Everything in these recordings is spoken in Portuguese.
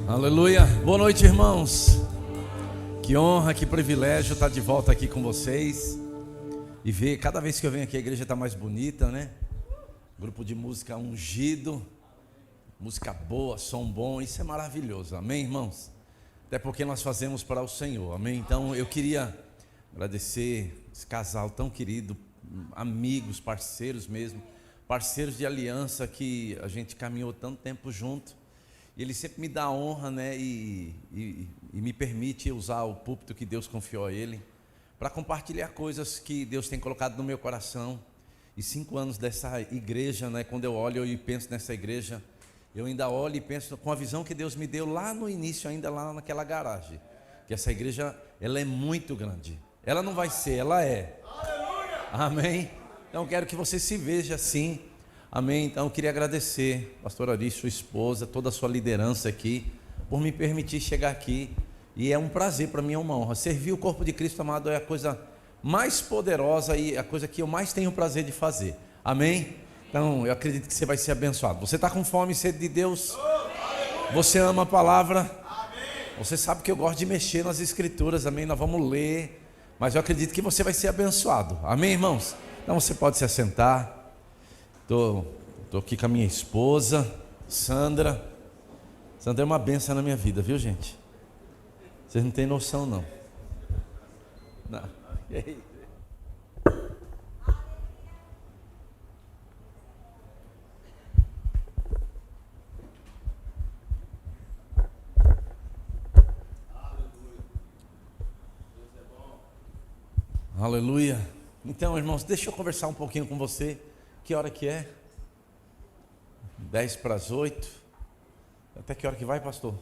Aleluia, boa noite, irmãos. Que honra, que privilégio estar de volta aqui com vocês e ver, cada vez que eu venho aqui a igreja está mais bonita, né? Grupo de música ungido, música boa, som bom, isso é maravilhoso, amém, irmãos? Até porque nós fazemos para o Senhor, amém? Então eu queria agradecer esse casal tão querido, amigos, parceiros mesmo, parceiros de aliança que a gente caminhou tanto tempo junto. E ele sempre me dá a honra, né, e me permite usar o púlpito que Deus confiou a ele para compartilhar coisas que Deus tem colocado no meu coração. E 5 anos dessa igreja, né, quando eu olho e penso nessa igreja, eu ainda olho e penso com a visão que Deus me deu lá no início, ainda lá naquela garagem, que essa igreja, ela é muito grande. Ela não vai ser, ela é. Amém? Então eu quero que você se veja assim. Amém? Então eu queria agradecer, pastor Ari, sua esposa, toda a sua liderança aqui, por me permitir chegar aqui. E é um prazer, para mim é uma honra. Servir o corpo de Cristo, amado, é a coisa mais poderosa e a coisa que eu mais tenho prazer de fazer. Amém? Então eu acredito que você vai ser abençoado. Você está com fome e sede de Deus? Você ama a palavra? Você sabe que eu gosto de mexer nas escrituras, amém? Nós vamos ler, mas eu acredito que você vai ser abençoado. Amém, irmãos? Então você pode se assentar. Estou aqui com a minha esposa, Sandra. Sandra é uma bênção na minha vida, viu, gente? Vocês não têm noção, não. E aí? Aleluia. Então, irmãos, deixa eu conversar um pouquinho com você. Que hora que é? 7:50. Até que hora que vai, pastor?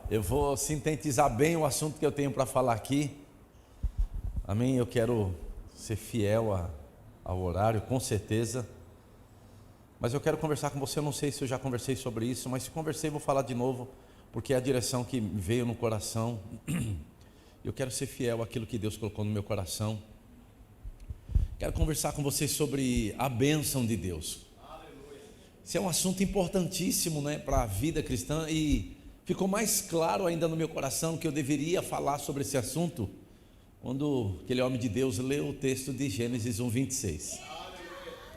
Eu vou sintetizar bem o assunto que eu tenho para falar aqui. Amém? Eu quero ser fiel ao horário, com certeza. Mas eu quero conversar com você. Eu não sei se eu já conversei sobre isso, mas se conversei, vou falar de novo, porque é a direção que me veio no coração. Eu quero ser fiel àquilo que Deus colocou no meu coração. Quero conversar com vocês sobre a bênção de Deus. Esse é um assunto importantíssimo, né, para a vida cristã, e ficou mais claro ainda no meu coração que eu deveria falar sobre esse assunto quando aquele homem de Deus leu o texto de Gênesis 1:26,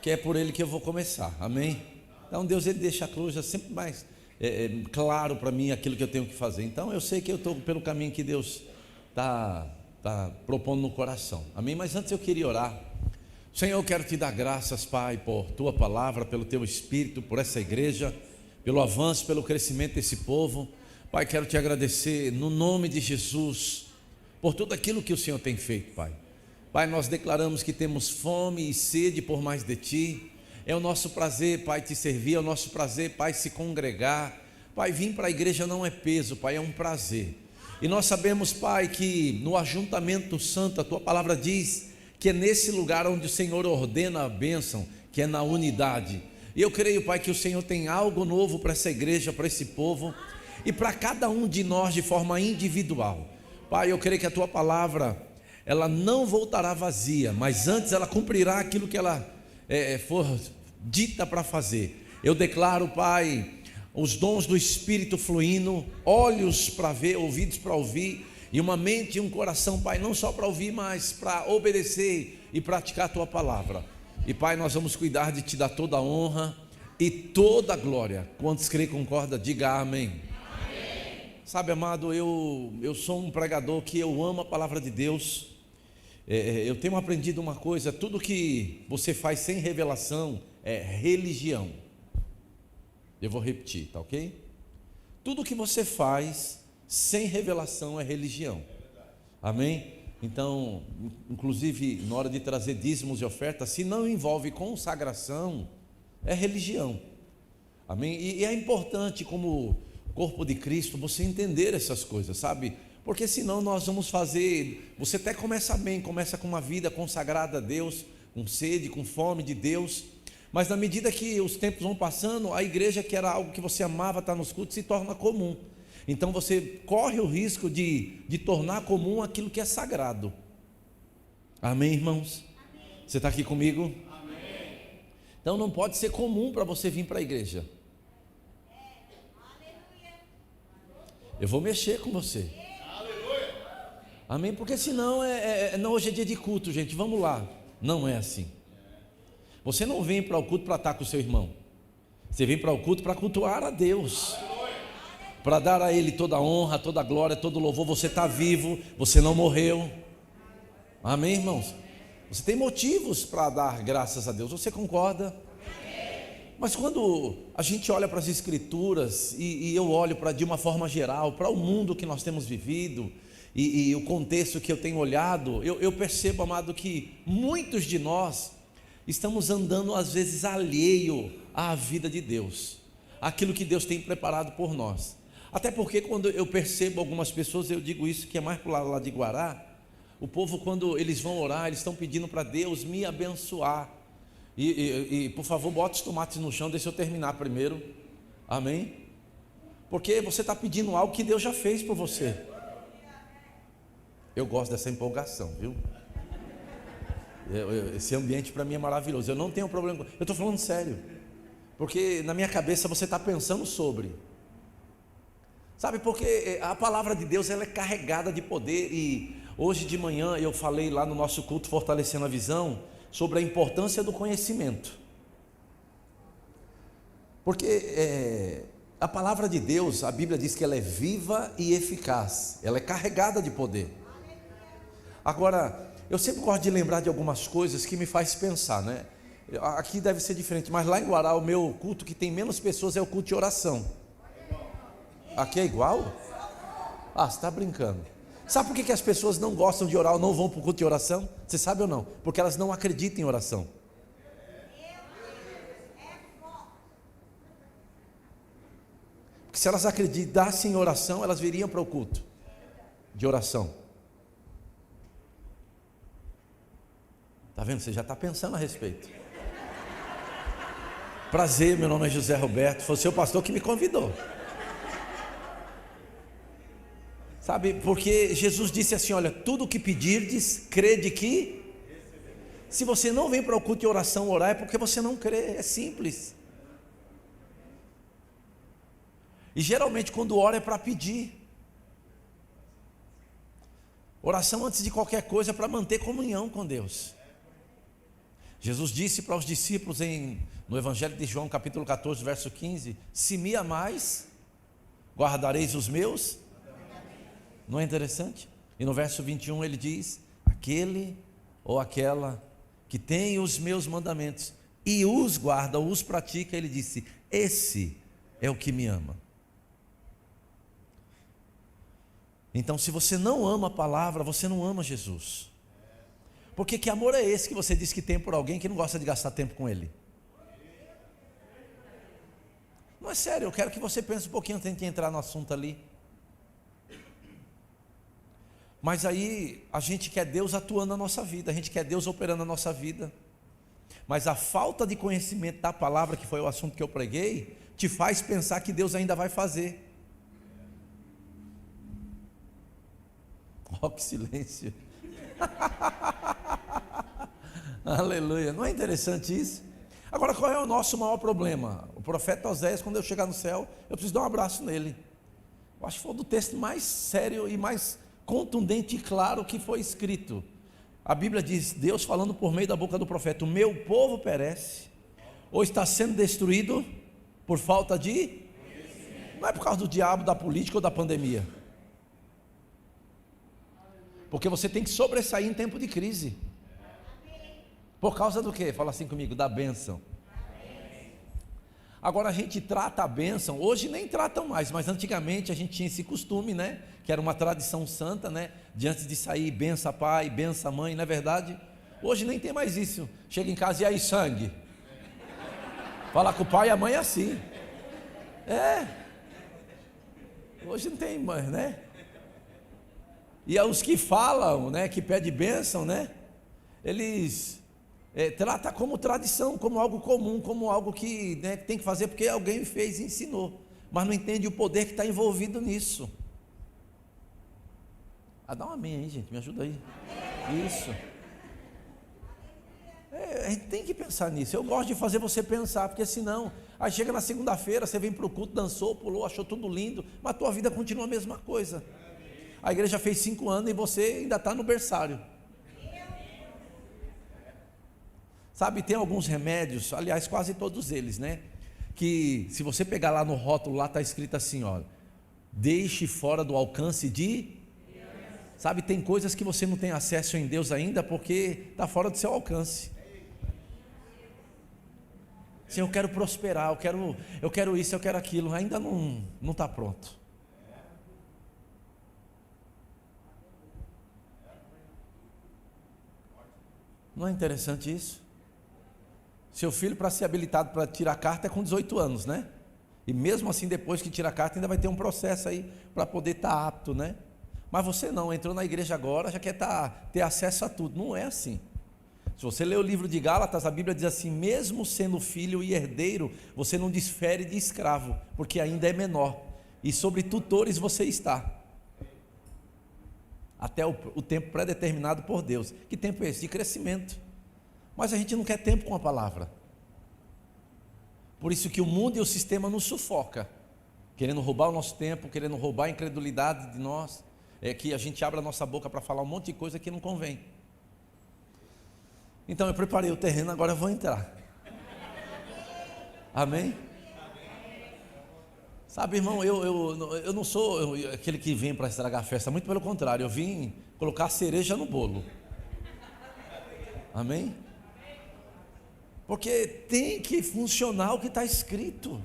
que é por ele que eu vou começar, amém? Então Deus, ele deixa a coisa sempre mais claro para mim aquilo que eu tenho que fazer. Então eu sei que eu estou pelo caminho que Deus está propondo no coração, amém? Mas antes eu queria orar. Senhor, eu quero te dar graças, Pai, por tua palavra, pelo teu Espírito, por essa igreja, pelo avanço, pelo crescimento desse povo. Pai, quero te agradecer no nome de Jesus por tudo aquilo que o Senhor tem feito, Pai. Pai, nós declaramos que temos fome e sede por mais de ti. É o nosso prazer, Pai, te servir, é o nosso prazer, Pai, se congregar. Pai, vir para a igreja não é peso, Pai, é um prazer. E nós sabemos, Pai, que no ajuntamento santo, a tua palavra diz que é nesse lugar onde o Senhor ordena a bênção, que é na unidade. E eu creio, Pai, que o Senhor tem algo novo para essa igreja, para esse povo e para cada um de nós de forma individual. Pai, eu creio que a tua palavra, ela não voltará vazia, mas antes ela cumprirá aquilo que ela for dita para fazer. Eu declaro, Pai, os dons do Espírito fluindo, olhos para ver, ouvidos para ouvir, e uma mente e um coração, Pai, não só para ouvir, mas para obedecer e praticar a tua palavra. E Pai, nós vamos cuidar de te dar toda a honra e toda a glória. Quantos creem e concordam, diga amém. Amém. Sabe, amado, eu sou um pregador que eu amo a palavra de Deus. Eu tenho aprendido uma coisa: tudo que você faz sem revelação é religião. Eu vou repetir, tá ok? Tudo que você faz sem revelação é religião. Amém? Então, inclusive na hora de trazer dízimos e ofertas, se não envolve consagração, é religião. Amém? E é importante, como corpo de Cristo, você entender essas coisas, sabe? Porque senão nós vamos fazer, você até começa bem, começa com uma vida consagrada a Deus, com sede, com fome de Deus, mas na medida que os tempos vão passando, a igreja, que era algo que você amava estar nos cultos, se torna comum. Então você corre o risco de tornar comum aquilo que é sagrado. Amém, irmãos? Amém. Você está aqui comigo? Amém. Então não pode ser comum para você vir para a igreja. Eu vou mexer com você. Amém? Porque senão não, hoje é dia de culto, gente. Vamos lá. Não é assim. Você não vem para o culto para estar com o seu irmão. Você vem para o culto para cultuar a Deus, para dar a Ele toda a honra, toda a glória, todo o louvor. Você está vivo, você não morreu. Amém, irmãos? Você tem motivos para dar graças a Deus. Você concorda? Mas quando a gente olha para as Escrituras, e eu olho de uma forma geral, para o mundo que nós temos vivido, e o contexto que eu tenho olhado, eu percebo, amado, que muitos de nós estamos andando às vezes alheio à vida de Deus, aquilo que Deus tem preparado por nós. Até porque quando eu percebo algumas pessoas, eu digo isso que é mais para lá de Guará, o povo, quando eles vão orar, eles estão pedindo para Deus me abençoar. E por favor, bota os tomates no chão, deixa eu terminar primeiro. Amém? Porque você está pedindo algo que Deus já fez por você. Eu gosto dessa empolgação, viu? Esse ambiente para mim é maravilhoso. Eu não tenho problema. Eu estou falando sério. Porque na minha cabeça você está pensando sobre. Sabe, porque a palavra de Deus, ela é carregada de poder. E hoje de manhã eu falei lá no nosso culto Fortalecendo a Visão sobre a importância do conhecimento. Porque a palavra de Deus, a Bíblia diz que ela é viva e eficaz. Ela é carregada de poder. Agora, eu sempre gosto de lembrar de algumas coisas que me faz pensar, né? Aqui deve ser diferente, mas lá em Guará, o meu culto que tem menos pessoas é o culto de oração. Aqui é igual? Ah, você está brincando. Sabe por que as pessoas não gostam de orar ou não vão para o culto de oração? Você sabe ou não? Porque elas não acreditam em oração. Porque se elas acreditassem em oração, elas viriam para o culto de oração. Está vendo? Você já está pensando a respeito. Prazer, meu nome é José Roberto. Foi o seu pastor que me convidou. Sabe, porque Jesus disse assim, olha, tudo o que pedirdes, crede que... Se você não vem para o culto de oração orar, é porque você não crê, é simples. E geralmente quando ora é para pedir. Oração antes de qualquer coisa é para manter comunhão com Deus. Jesus disse para os discípulos no Evangelho de João, capítulo 14, verso 15, se me amais, guardareis os meus. Não é interessante? E no verso 21 ele diz, aquele ou aquela que tem os meus mandamentos e os guarda, os pratica, ele disse, esse é o que me ama. Então, se você não ama a palavra, você não ama Jesus. Porque que amor é esse que você diz que tem por alguém que não gosta de gastar tempo com ele? Não é sério, eu quero que você pense um pouquinho antes de entrar no assunto ali. Mas aí a gente quer Deus atuando na nossa vida, a gente quer Deus operando na nossa vida. Mas a falta de conhecimento da palavra, que foi o assunto que eu preguei, te faz pensar que Deus ainda vai fazer. Oh, que silêncio. Aleluia, não é interessante isso? Agora, qual é o nosso maior problema? O profeta Oséias, quando eu chegar no céu, eu preciso dar um abraço nele. Eu acho que foi o do texto mais sério e mais contundente e claro que foi escrito. A Bíblia diz, Deus falando por meio da boca do profeta, o meu povo perece, ou está sendo destruído por falta de... Não é por causa do diabo, da política ou da pandemia. Porque você tem que sobressair em tempo de crise. Por causa do quê? Fala assim comigo, da bênção. Agora a gente trata a bênção, hoje nem tratam mais, mas antigamente a gente tinha esse costume, né? Que era uma tradição santa, né? De antes de sair, bença pai, bença mãe, não é verdade? Hoje nem tem mais isso. Chega em casa e aí sangue. Fala com o pai e a mãe é assim. Hoje não tem mais, né? E os que falam, né? Que pedem bênção, né? Eles... trata como tradição, como algo comum, como algo que, né, tem que fazer porque alguém fez e ensinou, mas não entende o poder que está envolvido nisso. Dá um amém aí, gente, me ajuda aí. Isso. A gente tem que pensar nisso. Eu gosto de fazer você pensar, porque senão, aí chega na segunda-feira, você vem para o culto, dançou, pulou, achou tudo lindo, mas a tua vida continua a mesma coisa. A igreja fez 5 anos e você ainda está no berçário. Sabe, tem alguns remédios, aliás, quase todos eles, né? Que se você pegar lá no rótulo, lá está escrito assim, ó, deixe fora do alcance de... Sabe, tem coisas que você não tem acesso em Deus ainda, porque está fora do seu alcance. Senhor, eu quero prosperar, eu quero isso, eu quero aquilo, ainda não está pronto. Não é interessante isso? Seu filho, para ser habilitado para tirar carta, é com 18 anos, né? E mesmo assim, depois que tira a carta, ainda vai ter um processo aí para poder estar apto, né? Mas você não, entrou na igreja agora, já quer ter acesso a tudo. Não é assim. Se você ler o livro de Gálatas, a Bíblia diz assim: mesmo sendo filho e herdeiro, você não difere de escravo, porque ainda é menor, e sobre tutores você está, até o tempo pré-determinado por Deus. Que tempo é esse? De crescimento. Mas a gente não quer tempo com a palavra. Por isso que o mundo e o sistema nos sufoca, querendo roubar o nosso tempo, querendo roubar a incredulidade de nós, é que a gente abre a nossa boca para falar um monte de coisa que não convém. Então eu preparei o terreno, agora eu vou entrar. Amém? Sabe, irmão, eu não sou aquele que vem para estragar a festa, muito pelo contrário, eu vim colocar cereja no bolo. Amém? Porque tem que funcionar o que está escrito.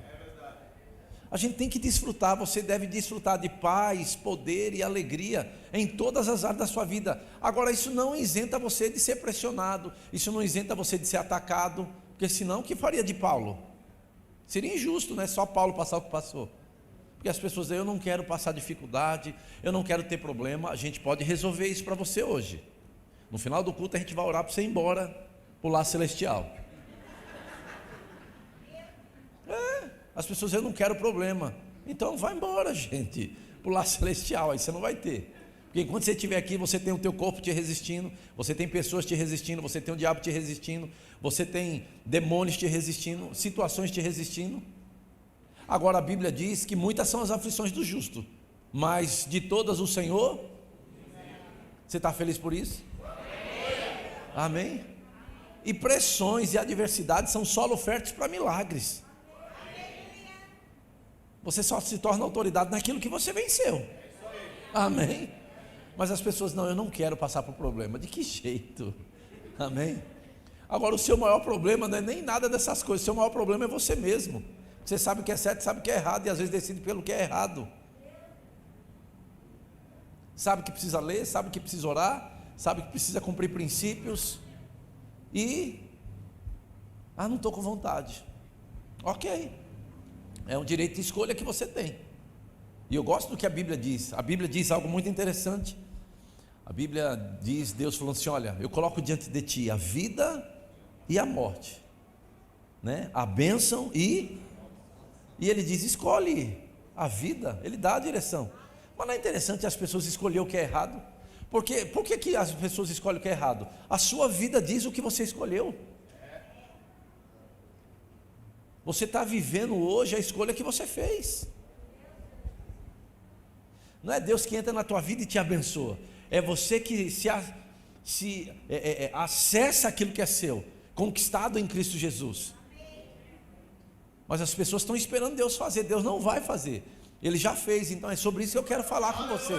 A gente tem que desfrutar, você deve desfrutar de paz, poder e alegria em todas as áreas da sua vida. Agora, isso não isenta você de ser pressionado, isso não isenta você de ser atacado, porque senão o que faria de Paulo? Seria injusto, né? Só Paulo passar o que passou. Porque as pessoas dizem: eu não quero passar dificuldade, eu não quero ter problema. A gente pode resolver isso para você hoje. No final do culto a gente vai orar para você ir embora para o lar celestial. As pessoas dizem: eu não quero problema. Então vai embora, gente, para o lar celestial, aí você não vai ter. Porque enquanto você estiver aqui, você tem o teu corpo te resistindo, você tem pessoas te resistindo, você tem o diabo te resistindo, você tem demônios te resistindo, situações te resistindo. Agora a Bíblia diz que muitas são as aflições do justo, mas de todas o Senhor. Você está feliz por isso? Amém? E pressões e adversidades são solo fértil para milagres. Você só se torna autoridade naquilo que você venceu. Amém? Mas as pessoas: não, eu não quero passar por problema. De que jeito? Amém? Agora, o seu maior problema não é nem nada dessas coisas. O seu maior problema é você mesmo. Você sabe o que é certo, sabe o que é errado, e às vezes decide pelo que é errado. Sabe que precisa ler, sabe que precisa orar, sabe que precisa cumprir princípios, e não estou com vontade. Ok, é um direito de escolha que você tem. E eu gosto do que a Bíblia diz. A Bíblia diz algo muito interessante. A Bíblia diz, Deus falando assim: olha, eu coloco diante de ti a vida e a morte, né? A bênção e ele diz: escolhe a vida. Ele dá a direção. Mas não é interessante as pessoas escolher o que é errado? Por que as pessoas escolhem o que é errado? A sua vida diz o que você escolheu. Você está vivendo hoje a escolha que você fez. Não é Deus que entra na tua vida e te abençoa. É você que acessa aquilo que é seu, conquistado em Cristo Jesus. Mas as pessoas estão esperando Deus fazer. Deus não vai fazer, Ele já fez. Então é sobre isso que eu quero falar com você.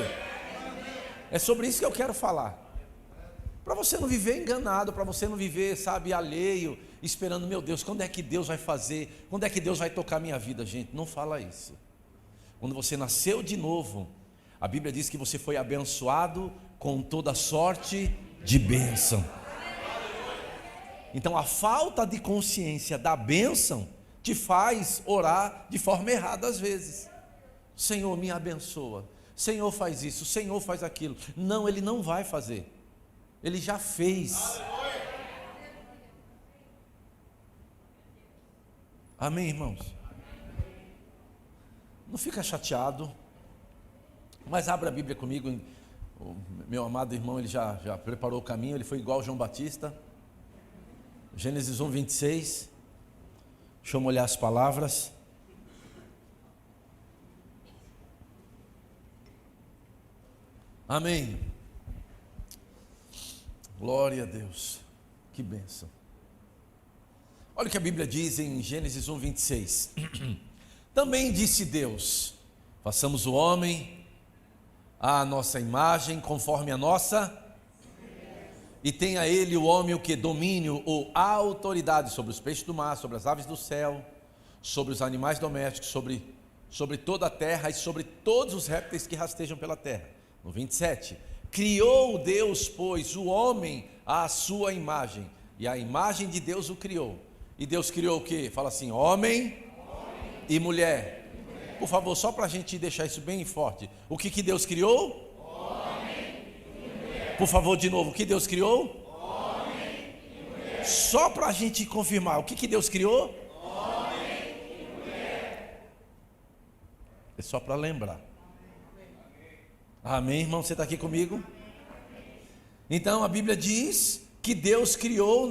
É sobre isso que eu quero falar. Para você não viver enganado, para você não viver, sabe, alheio, esperando: meu Deus, quando é que Deus vai fazer? Quando é que Deus vai tocar a minha vida? Gente, não fala isso. Quando você nasceu de novo, a Bíblia diz que você foi abençoado com toda sorte de bênção. Então a falta de consciência da bênção te faz orar de forma errada às vezes. Senhor, me abençoa. Senhor, faz isso. Senhor, faz aquilo. Não, Ele não vai fazer. Ele já fez. Amém, irmãos? Não fica chateado, mas abra a Bíblia comigo. O meu amado irmão, ele já preparou o caminho. Ele foi igual João Batista. Gênesis 1, 26. Deixa eu molhar as palavras. Amém. Glória a Deus. Que bênção. Olha o que a Bíblia diz em Gênesis 1, 26. Também disse Deus: façamos o homem à nossa imagem, conforme a nossa, e tenha ele, o homem, o que? Domínio ou autoridade sobre os peixes do mar, sobre as aves do céu, sobre os animais domésticos, sobre toda a terra e sobre todos os répteis que rastejam pela terra. No 27, criou Deus, pois, o homem à sua imagem, e a imagem de Deus o criou. E Deus criou o que? Fala assim: homem e mulher. Por favor, só para a gente deixar isso bem forte. O que Deus criou? Homem e mulher. Por favor, de novo, o que Deus criou? Homem e mulher. Só para a gente confirmar, o que Deus criou? Homem e mulher. É só para lembrar. Amém, irmão? Você está aqui comigo? Então a Bíblia diz que Deus criou,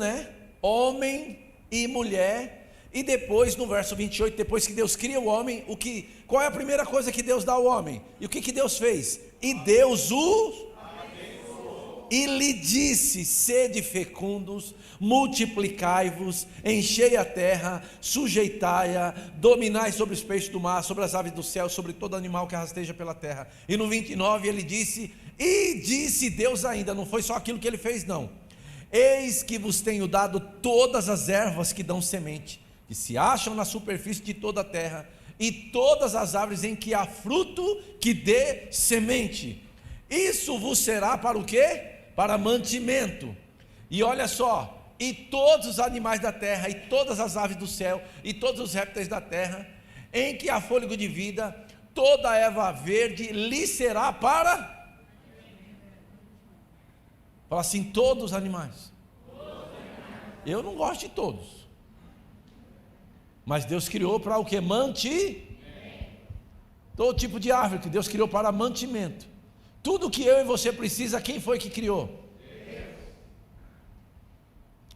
homem e mulher. E depois no verso 28, depois que Deus cria o homem, qual é a primeira coisa que Deus dá ao homem? E o que Deus fez? E Deus o abençoou. E lhe disse: sede fecundos, multiplicai-vos, enchei a terra, sujeitai-a, dominai sobre os peixes do mar, sobre as aves do céu, sobre todo animal que rasteja pela terra. E no 29 ele disse: e disse Deus ainda, não foi só aquilo que ele fez não: eis que vos tenho dado todas as ervas que dão semente, que se acham na superfície de toda a terra, e todas as árvores em que há fruto que dê semente. Isso vos será para o quê? Para mantimento. E olha só: e todos os animais da terra, e todas as aves do céu, e todos os répteis da terra, em que há fôlego de vida, toda a erva verde lhe será para... Fala assim: todos os animais. Eu não gosto de todos, mas Deus criou para o que? Todo tipo de árvore que Deus criou para mantimento. Tudo que eu e você precisa, quem foi que criou? Deus.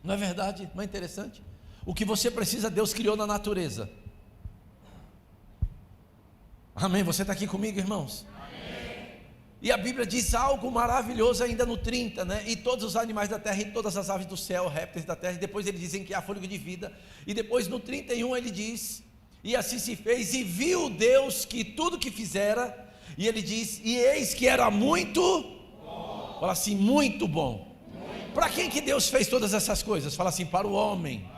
Não é verdade? Não é interessante? O que você precisa, Deus criou na natureza. Amém? Você está aqui comigo, irmãos? E a Bíblia diz algo maravilhoso ainda no 30, e todos os animais da terra, e todas as aves do céu, répteis da terra. E depois ele diz em que há fôlego de vida. E depois no 31 ele diz: e assim se fez, e viu Deus que tudo que fizera. E ele diz: e eis que era muito bom. Fala assim: muito bom. Para quem que Deus fez todas essas coisas? Fala assim: para o homem.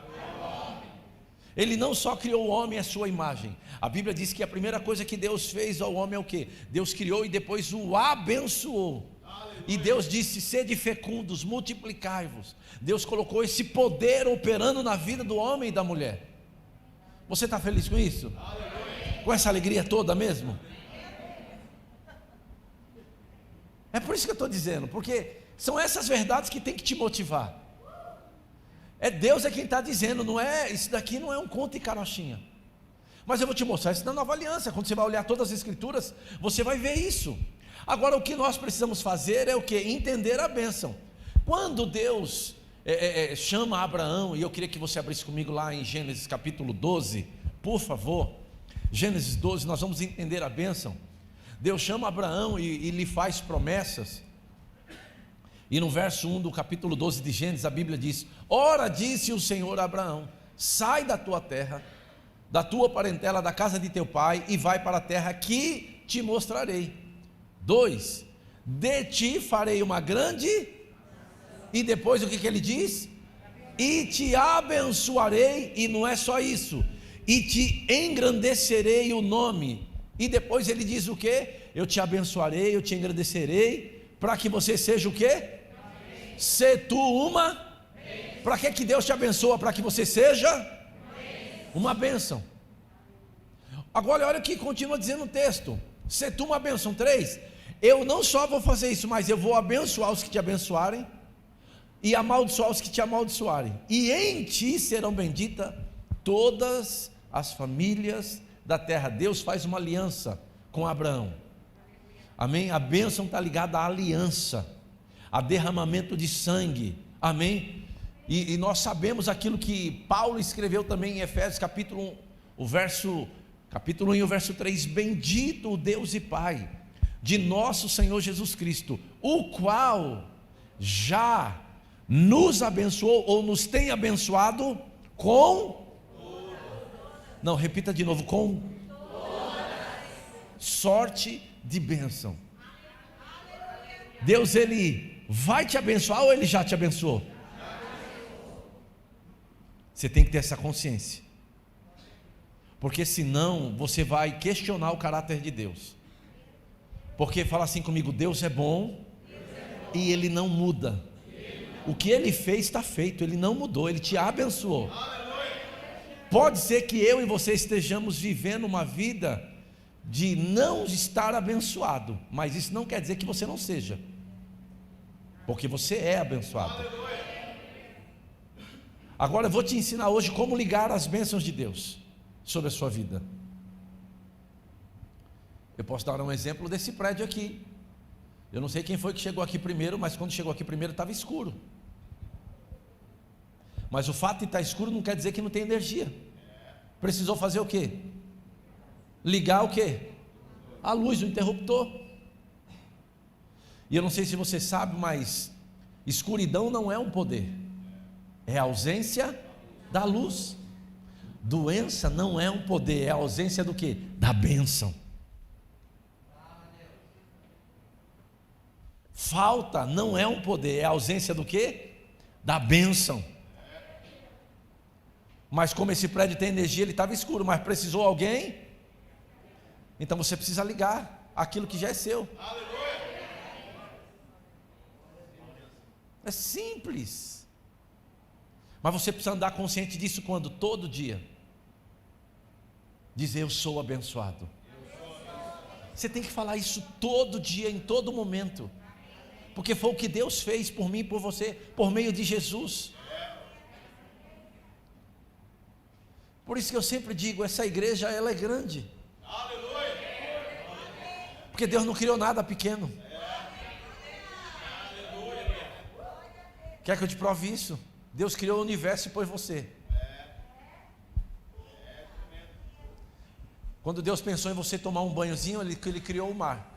Ele não só criou o homem à sua imagem. A Bíblia diz que a primeira coisa que Deus fez ao homem é o quê? Deus criou e depois o abençoou. Aleluia. E Deus disse: sede fecundos, multiplicai-vos. Deus colocou esse poder operando na vida do homem e da mulher. Você está feliz com isso? Aleluia. Com essa alegria toda mesmo? É por isso que eu estou dizendo, porque são essas verdades que tem que te motivar. Deus é quem está dizendo, não é? Isso daqui não é um conto e carochinha. Mas eu vou te mostrar isso na Nova Aliança. Quando você vai olhar todas as Escrituras, você vai ver isso. Agora o que nós precisamos fazer é o que? Entender a bênção. Quando Deus chama Abraão, e eu queria que você abrisse comigo lá em Gênesis capítulo 12, por favor. Gênesis 12, nós vamos entender a bênção. Deus chama Abraão e lhe faz promessas. E no verso 1 do capítulo 12 de Gênesis, a Bíblia diz: ora, disse o Senhor a Abraão: sai da tua terra, da tua parentela, da casa de teu pai, e vai para a terra que te mostrarei. 2, de ti farei uma grande... E depois o que ele diz? E te abençoarei. E não é só isso: e te engrandecerei o nome. E depois ele diz o que? Eu te abençoarei, eu te engrandecerei, para que você seja o que? Se tu uma... Para que Deus te abençoa? Para que você seja uma bênção. Agora olha o que continua dizendo o texto: se tu uma bênção. 3, eu não só vou fazer isso, mas eu vou abençoar os que te abençoarem, e amaldiçoar os que te amaldiçoarem, e em ti serão benditas todas as famílias da terra. Deus faz uma aliança com Abraão. Amém? A bênção está ligada à aliança, a derramamento de sangue. Amém? E nós sabemos aquilo que Paulo escreveu também em Efésios capítulo 1, capítulo 1 e o verso 3: bendito o Deus e Pai de nosso Senhor Jesus Cristo, o qual já nos abençoou ou nos tem abençoado com, não, repita de novo, com sorte de bênção. Deus, Ele vai te abençoar ou Ele já te abençoou? Você tem que ter essa consciência, porque senão você vai questionar o caráter de Deus. Porque fala assim comigo: Deus é bom e Ele não muda. O que Ele fez está feito, Ele não mudou, Ele te abençoou. Pode ser que eu e você estejamos vivendo uma vida de não estar abençoado, mas isso não quer dizer que você não seja, porque você é abençoado. Agora eu vou te ensinar hoje como ligar as bênçãos de Deus sobre a sua vida. Eu posso dar um exemplo desse prédio aqui. Eu não sei quem foi que chegou aqui primeiro, mas quando chegou aqui primeiro estava escuro. Mas o fato de estar escuro não quer dizer que não tem energia. Precisou fazer o quê? Ligar o quê? A luz, o interruptor. E eu não sei se você sabe, mas escuridão não é um poder, é a ausência da luz. Doença não é um poder, é a ausência do quê? Da bênção. Falta não é um poder, é a ausência do quê? Da bênção. Mas como esse prédio tem energia, ele estava escuro, mas precisou alguém? Então você precisa ligar aquilo que já é seu. É simples. Mas você precisa andar consciente disso quando? Todo dia. Dizer: eu sou abençoado. Você tem que falar isso todo dia, em todo momento. Porque foi o que Deus fez por mim e por você, por meio de Jesus. Por isso que eu sempre digo, essa igreja, ela é grande. Porque Deus não criou nada pequeno. Quer que eu te prove isso? Deus criou o universo e pôs você. Quando Deus pensou em você tomar um banhozinho, Ele criou o mar.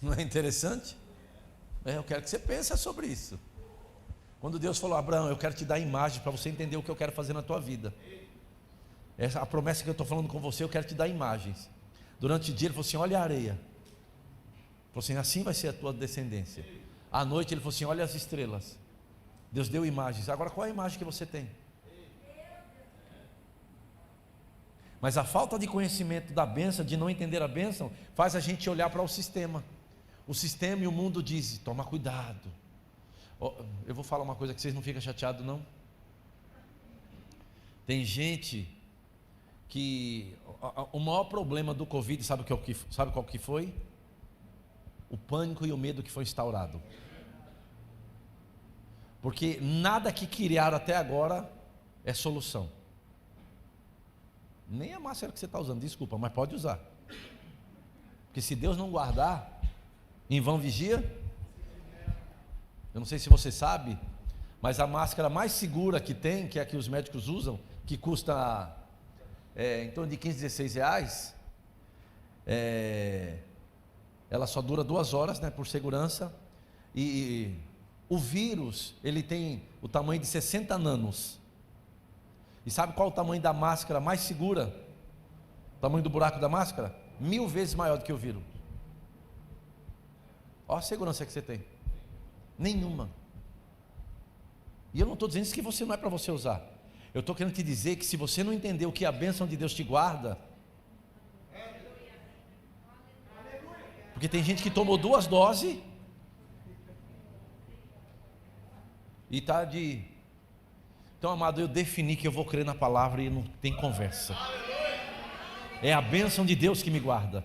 Não é interessante? Eu quero que você pense sobre isso. Quando Deus falou: Abraão, eu quero te dar imagem para você entender o que eu quero fazer na tua vida. Essa, a promessa que eu estou falando com você, eu quero te dar imagens. Durante o dia ele falou assim: olha a areia. Ele falou assim: assim vai ser a tua descendência. À noite ele falou assim: olha as estrelas. Deus deu imagens. Agora qual é a imagem que você tem? Mas a falta de conhecimento da bênção, de não entender a bênção, faz a gente olhar para o sistema. O sistema e o mundo dizem: toma cuidado. Eu vou falar uma coisa que vocês não ficam chateados, não. Tem gente que o maior problema do Covid, sabe qual que foi? O pânico e o medo que foi instaurado. Porque nada que criaram até agora é solução. Nem a máscara que você está usando, desculpa, mas pode usar. Porque se Deus não guardar, em vão vigia. Eu não sei se você sabe, mas a máscara mais segura que tem, que é a que os médicos usam, que custa em torno de 15, 16 reais, ela só dura 2 horas, né, por segurança. E o vírus, ele tem o tamanho de 60 nanos. E sabe qual é o tamanho da máscara mais segura? O tamanho do buraco da máscara? 1000 vezes maior do que o vírus. Olha a segurança que você tem. Nenhuma. E eu não estou dizendo isso que você não é para você usar. Eu estou querendo te dizer que se você não entender o que a bênção de Deus te guarda, porque tem gente que tomou 2 doses e está de... Então, amado, eu defini que eu vou crer na palavra e não tem conversa. É a bênção de Deus que me guarda.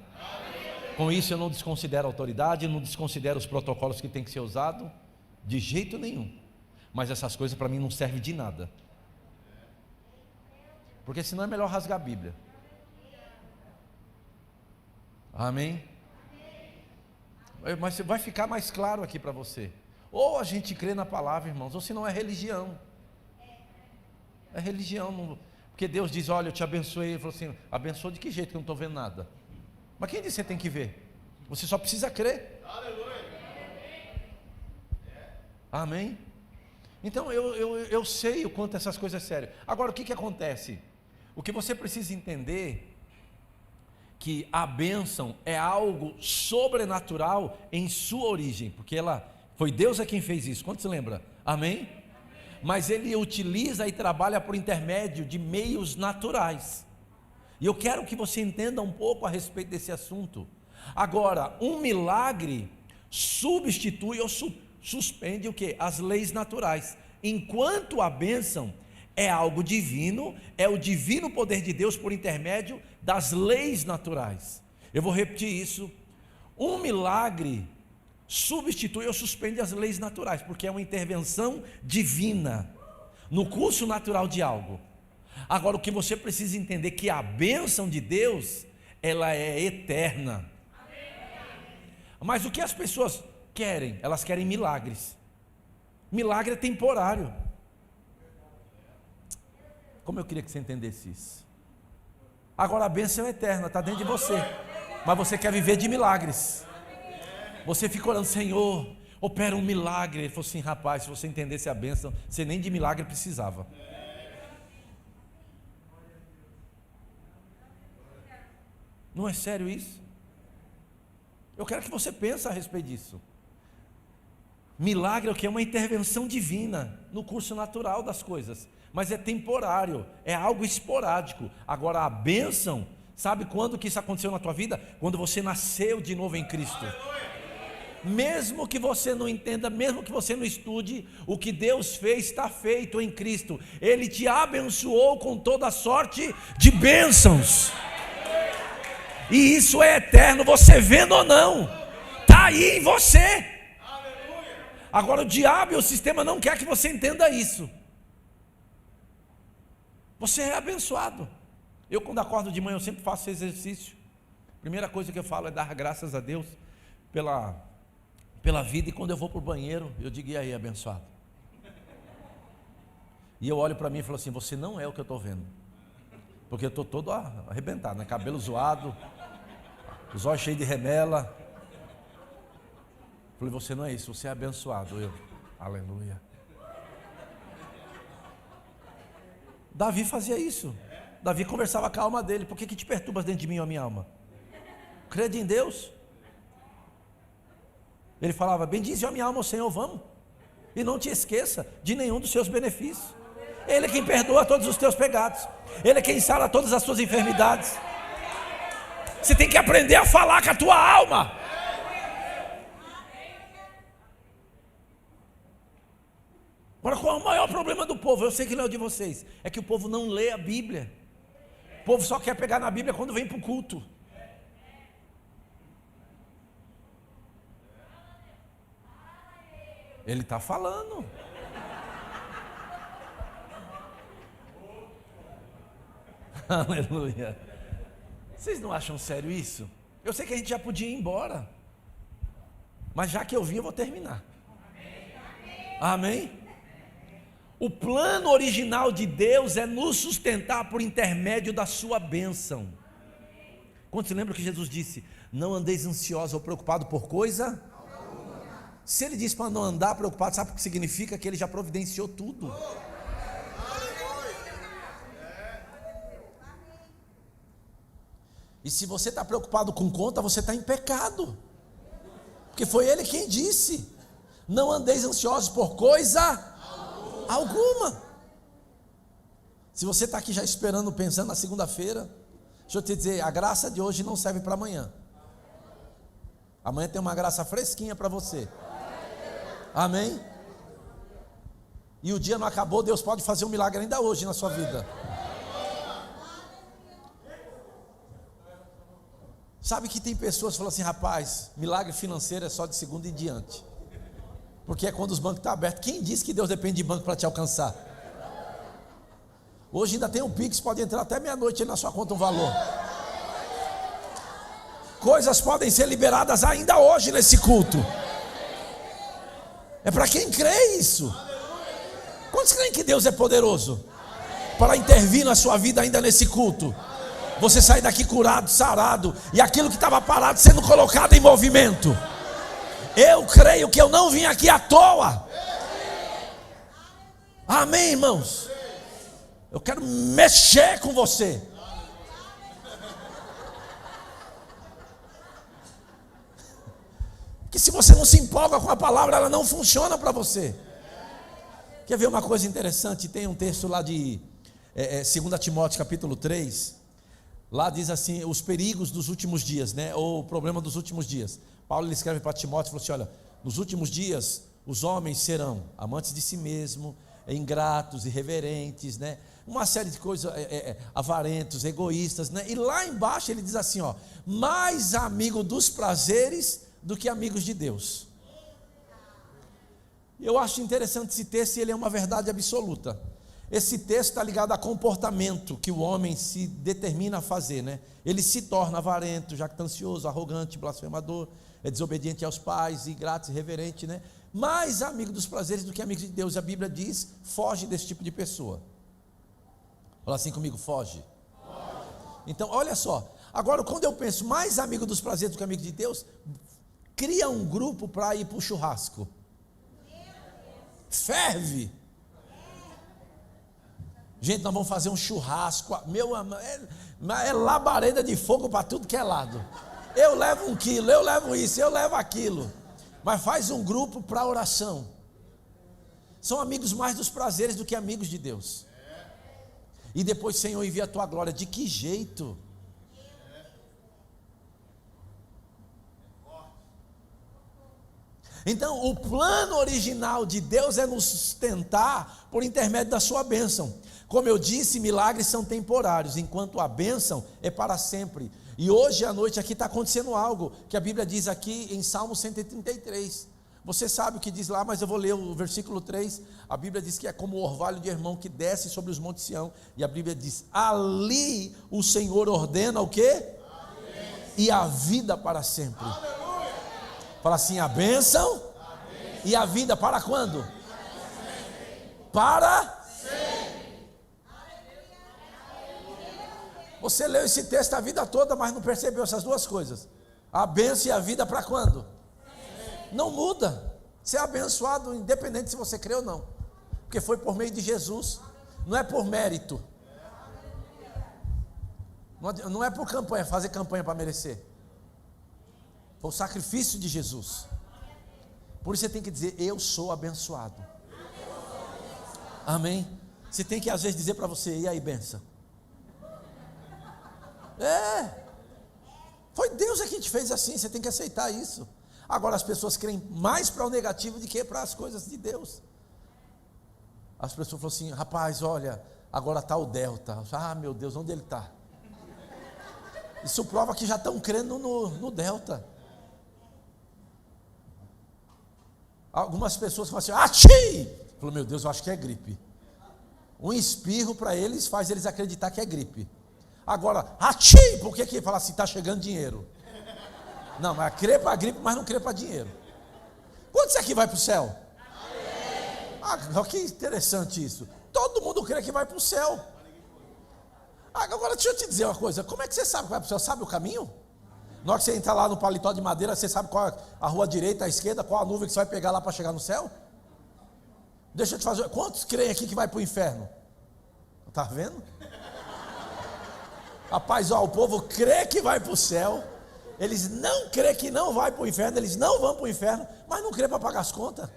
Com isso eu não desconsidero a autoridade, não desconsidero os protocolos que tem que ser usados, de jeito nenhum. Mas essas coisas para mim não servem de nada. Porque senão é melhor rasgar a Bíblia. Amém? Mas vai ficar mais claro aqui para você. Ou a gente crê na palavra, irmãos, ou se não é religião. É religião. Não... Porque Deus diz, olha, eu te abençoei. Ele falou assim, abençoa de que jeito que eu não estou vendo nada? Mas quem disse que você tem que ver? Você só precisa crer. Aleluia. Amém? Então eu sei o quanto essas coisas é sério. Agora o que acontece? O que você precisa entender, que a bênção é algo sobrenatural em sua origem, porque foi Deus quem fez isso. Quanto se lembra? Amém? Mas Ele utiliza e trabalha por intermédio de meios naturais. E eu quero que você entenda um pouco a respeito desse assunto. Agora, um milagre substitui ou suspende o quê? As leis naturais. Enquanto a bênção é algo divino, é o divino poder de Deus por intermédio das leis naturais. Eu vou repetir isso. Um milagre substitui ou suspende as leis naturais, porque é uma intervenção divina no curso natural de algo. Agora, o que você precisa entender é que a bênção de Deus, ela é eterna. Mas o que as pessoas querem? Elas querem milagres. Milagre é temporário. Como eu queria que você entendesse isso. Agora a bênção é eterna, está dentro de você. Mas você quer viver de milagres. Você fica orando, Senhor, opera um milagre. Ele falou assim, rapaz, se você entendesse a bênção, você nem de milagre precisava. Não é sério isso? Eu quero que você pense a respeito disso. Milagre é o que? É uma intervenção divina no curso natural das coisas, mas é temporário, é algo esporádico. Agora a bênção, sabe quando que isso aconteceu na tua vida? Quando você nasceu de novo em Cristo. Mesmo que você não entenda, mesmo que você não estude, o que Deus fez está feito em Cristo. Ele te abençoou com toda sorte de bênçãos. E isso é eterno, você vendo ou não, está aí em você. Agora o diabo e o sistema não quer que você entenda isso. Você é abençoado. Eu quando acordo de manhã eu sempre faço esse exercício. Primeira coisa que eu falo é dar graças a Deus pela vida. E quando eu vou para o banheiro eu digo, e aí, abençoado? E eu olho para mim e falo assim, você não é o que eu estou vendo. Porque eu estou todo arrebentado, né? Cabelo zoado, os olhos cheios de remela. Falei, você não é isso, você é abençoado. Eu, aleluia. Davi fazia isso. Davi conversava com a alma dele. Por que te perturbas dentro de mim, ó minha alma? Crede em Deus. Ele falava, bendize a minha alma, Senhor, vamos. E não te esqueça de nenhum dos seus benefícios. Ele é quem perdoa todos os teus pecados. Ele é quem sara todas as suas enfermidades. Você tem que aprender a falar com a tua alma. Agora, qual é o maior problema do povo? Eu sei que não é o de vocês. É que o povo não lê a Bíblia. O povo só quer pegar na Bíblia quando vem para o culto. Ele está falando. Aleluia. Vocês não acham sério isso? Eu sei que a gente já podia ir embora. Mas já que eu vim, eu vou terminar. Amém? O plano original de Deus é nos sustentar por intermédio da sua bênção. Quando se lembra que Jesus disse, não andeis ansiosos ou preocupados por coisa? Se ele disse para não andar preocupado, sabe o que significa? Que ele já providenciou tudo. E se você está preocupado com conta, você está em pecado. Porque foi ele quem disse, não andeis ansiosos por coisa alguma. Se você está aqui já esperando, pensando na segunda-feira, deixa eu te dizer, a graça de hoje não serve para amanhã. Amanhã tem uma graça fresquinha para você. Amém? E o dia não acabou, Deus pode fazer um milagre ainda hoje na sua vida. Sabe que tem pessoas que falam assim, rapaz, milagre financeiro é só de segunda em diante. Porque é quando os bancos estão abertos. Quem disse que Deus depende de banco para te alcançar? Hoje ainda tem um Pix, pode entrar até meia-noite aí na sua conta um valor. Coisas podem ser liberadas ainda hoje nesse culto. É para quem crê isso. Quantos creem que Deus é poderoso para intervir na sua vida ainda nesse culto? Você sair daqui curado, sarado, e aquilo que estava parado sendo colocado em movimento. Eu creio que eu não vim aqui à toa. Amém, irmãos? Eu quero mexer com você. Que se você não se empolga com a palavra, ela não funciona para você. Quer ver uma coisa interessante? Tem um texto lá de 2 Timóteo capítulo 3. Lá diz assim, os perigos dos últimos dias, né? Ou o problema dos últimos dias. Paulo ele escreve para Timóteo e falou assim, olha, nos últimos dias os homens serão amantes de si mesmo, ingratos, irreverentes, né? Uma série de coisas, avarentos, egoístas, né? E lá embaixo ele diz assim, ó, mais amigo dos prazeres do que amigos de Deus. Eu acho interessante esse texto e ele é uma verdade absoluta. Esse texto está ligado a comportamento que o homem se determina a fazer, né? Ele se torna avarento, jactancioso, arrogante, blasfemador, desobediente aos pais, ingrato, irreverente, né? Mais amigo dos prazeres do que amigo de Deus. A Bíblia diz, foge desse tipo de pessoa. Fala assim comigo, foge. Então, olha só. Agora, quando eu penso mais amigo dos prazeres do que amigo de Deus, cria um grupo para ir para o churrasco. Ferve. Gente, nós vamos fazer um churrasco. Meu amor, é labareda de fogo para tudo que é lado. Eu levo 1 quilo, eu levo isso, eu levo aquilo. Mas faz um grupo para oração. São amigos mais dos prazeres do que amigos de Deus. E depois, Senhor, envia a tua glória. De que jeito? Então, o plano original de Deus é nos sustentar por intermédio da sua bênção. Como eu disse, milagres são temporários, enquanto a bênção é para sempre. E hoje à noite aqui está acontecendo algo que a Bíblia diz aqui em Salmo 133. Você sabe o que diz lá, mas eu vou ler o versículo 3. A Bíblia diz que é como o orvalho de Hermão que desce sobre os montes Sião. E a Bíblia diz, ali o Senhor ordena o quê? E a vida para sempre. Fala assim, a bênção e a vida para quando? Para sempre. Você leu esse texto a vida toda, mas não percebeu essas duas coisas. A bênção e a vida para quando? Não muda. Você é abençoado independente se você crê ou não. Porque foi por meio de Jesus. Não é por mérito. Não é por campanha, fazer campanha para merecer. Foi o sacrifício de Jesus. Por isso você tem que dizer, eu sou abençoado. Amém? Você tem que às vezes dizer para você, e aí, benção? Foi Deus que te fez assim, você tem que aceitar isso. Agora as pessoas creem mais para o negativo do que para as coisas de Deus. As pessoas falam assim, rapaz, olha, agora está o Delta. Ah, meu Deus, onde ele está? Isso prova que já estão crendo no Delta. Algumas pessoas falam assim, achei! Falou, meu Deus, eu acho que é gripe. Um espirro para eles faz eles acreditar que é gripe. Agora, achei! Por que fala assim, está chegando dinheiro? Não, mas crê para gripe, mas não crê para dinheiro. Quantos aqui vai para o céu? Ah, que interessante isso. Todo mundo crê que vai para o céu. Agora deixa eu te dizer uma coisa, como é que você sabe que vai para o céu? Sabe o caminho? Na hora que você entrar lá no paletó de madeira, você sabe qual é a rua direita, a esquerda, qual a nuvem que você vai pegar lá para chegar no céu? Deixa eu te fazer, quantos creem aqui que vai para o inferno? Está vendo? Rapaz, ó, o povo crê que vai para o céu, eles não crê que não vai para o inferno, eles não vão para o inferno, mas não crê para pagar as contas.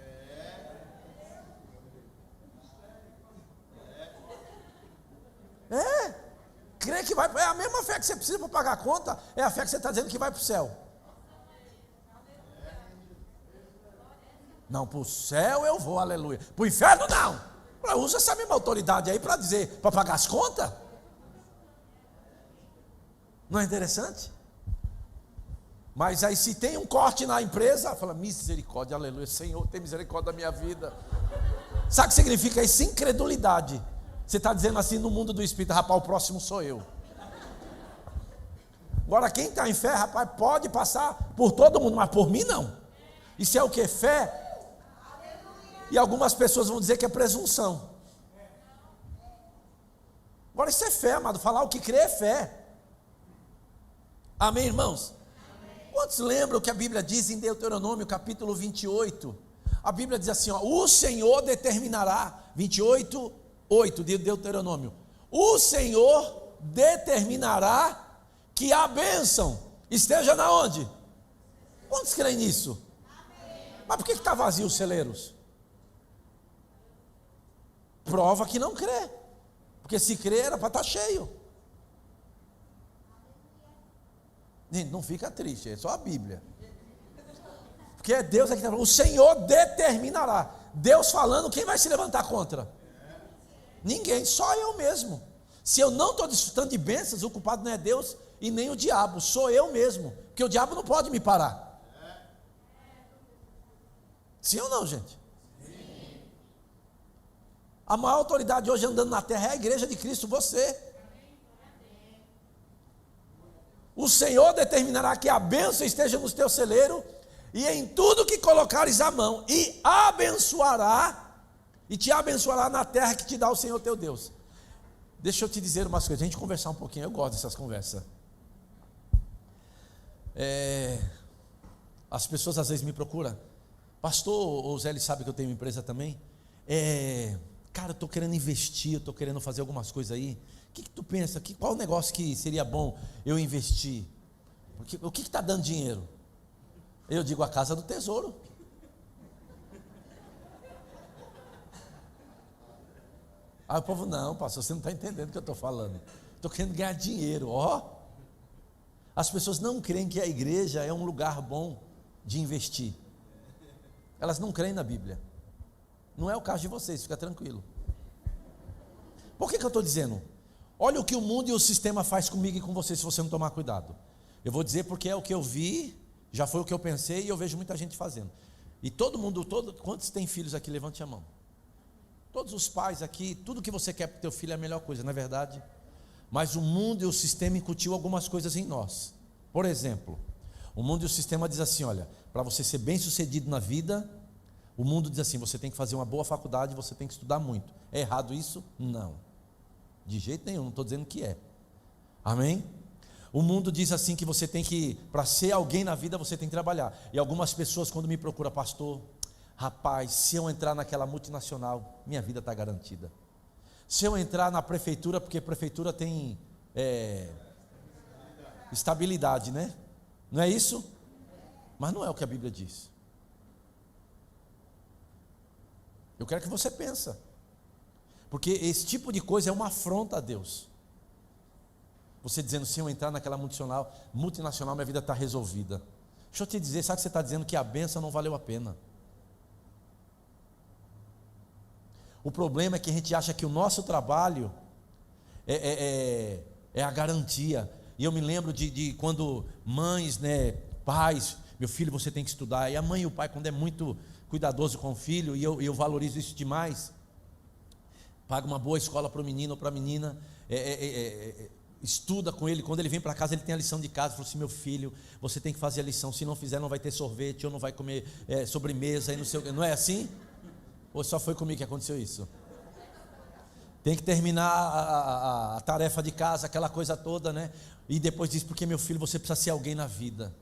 Crê que vai, é a mesma fé que você precisa para pagar a conta, é a fé que você está dizendo que vai para o céu. Não, para o céu eu vou, aleluia. Para o inferno não. Usa essa mesma autoridade aí para dizer, para pagar as contas. Não é interessante? Mas aí se tem um corte na empresa, fala, misericórdia, aleluia, Senhor, tem misericórdia da minha vida. Sabe o que significa isso? Incredulidade. Você está dizendo assim no mundo do espírito, rapaz, o próximo sou eu. Agora quem está em fé, rapaz, pode passar por todo mundo, mas por mim não. Isso é o que? Fé. E algumas pessoas vão dizer que é presunção. Agora isso é fé, amado. Falar o que crê é fé. Amém, irmãos? Quantos lembram que a Bíblia diz em Deuteronômio capítulo 28? A Bíblia diz assim, ó, o Senhor determinará, 28, 8 de Deuteronômio. O Senhor determinará que a bênção esteja na onde? Quantos creem nisso? Mas por que está vazio os celeiros? Prova que não crê. Porque se crê era para estar cheio. Gente, não fica triste, é só a Bíblia. Porque é Deus que está falando, o Senhor determinará. Deus falando, quem vai se levantar contra? Ninguém, só eu mesmo. Se eu não estou desfrutando de bênçãos, o culpado não é Deus e nem o diabo, sou eu mesmo. Porque o diabo não pode me parar. Sim ou não, gente? Sim. A maior autoridade hoje andando na terra é a igreja de Cristo, você. O Senhor determinará que a bênção esteja no teu celeiro e em tudo que colocares a mão, e abençoará, e te abençoará na terra que te dá o Senhor teu Deus. Deixa eu te dizer umas coisas, a gente conversar um pouquinho, eu gosto dessas conversas. As pessoas às vezes me procuram, pastor, o Zé, ele sabe que eu tenho uma empresa também, cara, eu estou querendo investir, eu estou querendo fazer algumas coisas aí, o que tu pensa, qual negócio que seria bom eu investir? O que está dando dinheiro? Eu digo, a casa do tesouro. Aí o povo, não, pastor, você não está entendendo o que eu estou falando. Estou querendo ganhar dinheiro, ó. As pessoas não creem que a igreja é um lugar bom de investir. Elas não creem na Bíblia. Não é o caso de vocês, fica tranquilo. Por que eu estou dizendo? Olha o que o mundo e o sistema faz comigo e com você se você não tomar cuidado. Eu vou dizer porque é o que eu vi, já foi o que eu pensei e eu vejo muita gente fazendo. E todo mundo, quantos tem filhos aqui, levante a mão. Todos os pais aqui, tudo que você quer para o teu filho é a melhor coisa, não é verdade? Mas o mundo e o sistema incutiu algumas coisas em nós. Por exemplo, o mundo e o sistema diz assim, olha, para você ser bem sucedido na vida, o mundo diz assim, você tem que fazer uma boa faculdade, você tem que estudar muito. É errado isso? Não. De jeito nenhum, não estou dizendo que é. Amém? O mundo diz assim que você tem que, para ser alguém na vida, você tem que trabalhar. E algumas pessoas quando me procuram, pastor, rapaz, se eu entrar naquela multinacional, minha vida está garantida. Se eu entrar na prefeitura, porque prefeitura tem estabilidade, né? Não é isso? Mas não é o que a Bíblia diz. Eu quero que você pense. Porque esse tipo de coisa é uma afronta a Deus. Você dizendo, se eu entrar naquela multinacional, minha vida está resolvida. Deixa eu te dizer, sabe que você está dizendo que a bênção não valeu a pena. O problema é que a gente acha que o nosso trabalho é a garantia. E eu me lembro de quando mães, né, pais, meu filho, você tem que estudar. E a mãe e o pai, quando é muito cuidadoso com o filho, e eu valorizo isso demais, paga uma boa escola para o menino ou para a menina, estuda com ele, quando ele vem para casa, ele tem a lição de casa, fala assim, meu filho, você tem que fazer a lição, se não fizer não vai ter sorvete, ou não vai comer sobremesa, e não sei o que, não é assim? Ou só foi comigo que aconteceu isso? Tem que terminar a tarefa de casa, aquela coisa toda, né? E depois diz, porque meu filho, você precisa ser alguém na vida.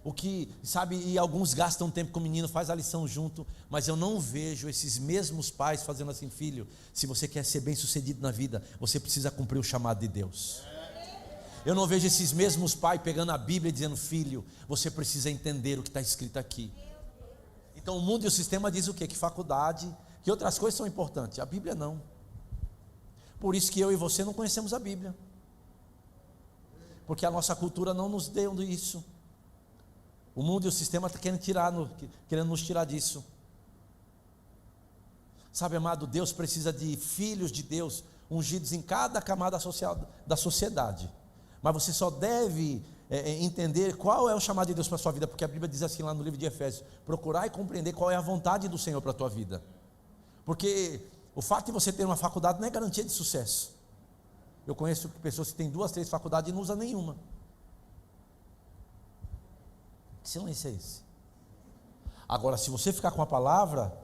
O que, sabe, e alguns gastam tempo com o menino, faz a lição junto, mas eu não vejo esses mesmos pais fazendo assim, filho, se você quer ser bem sucedido na vida, você precisa cumprir o chamado de Deus. Eu não vejo esses mesmos pais pegando a Bíblia e dizendo, filho, você precisa entender o que está escrito aqui. Então o mundo e o sistema diz o quê? Que faculdade, que outras coisas são importantes, a Bíblia não. Por isso que eu e você não conhecemos a Bíblia. Porque a nossa cultura não nos deu isso. O mundo e o sistema estão querendo nos tirar disso. Sabe, amado, Deus precisa de filhos de Deus ungidos em cada camada social da sociedade. Mas você só deve entender qual é o chamado de Deus para a sua vida, porque a Bíblia diz assim lá no livro de Efésios, procurar e compreender qual é a vontade do Senhor para a tua vida. Porque o fato de você ter uma faculdade não é garantia de sucesso. Eu conheço pessoas que têm 2, 3 faculdades e não usam nenhuma. Que silêncio é esse? Agora, se você ficar com a palavra,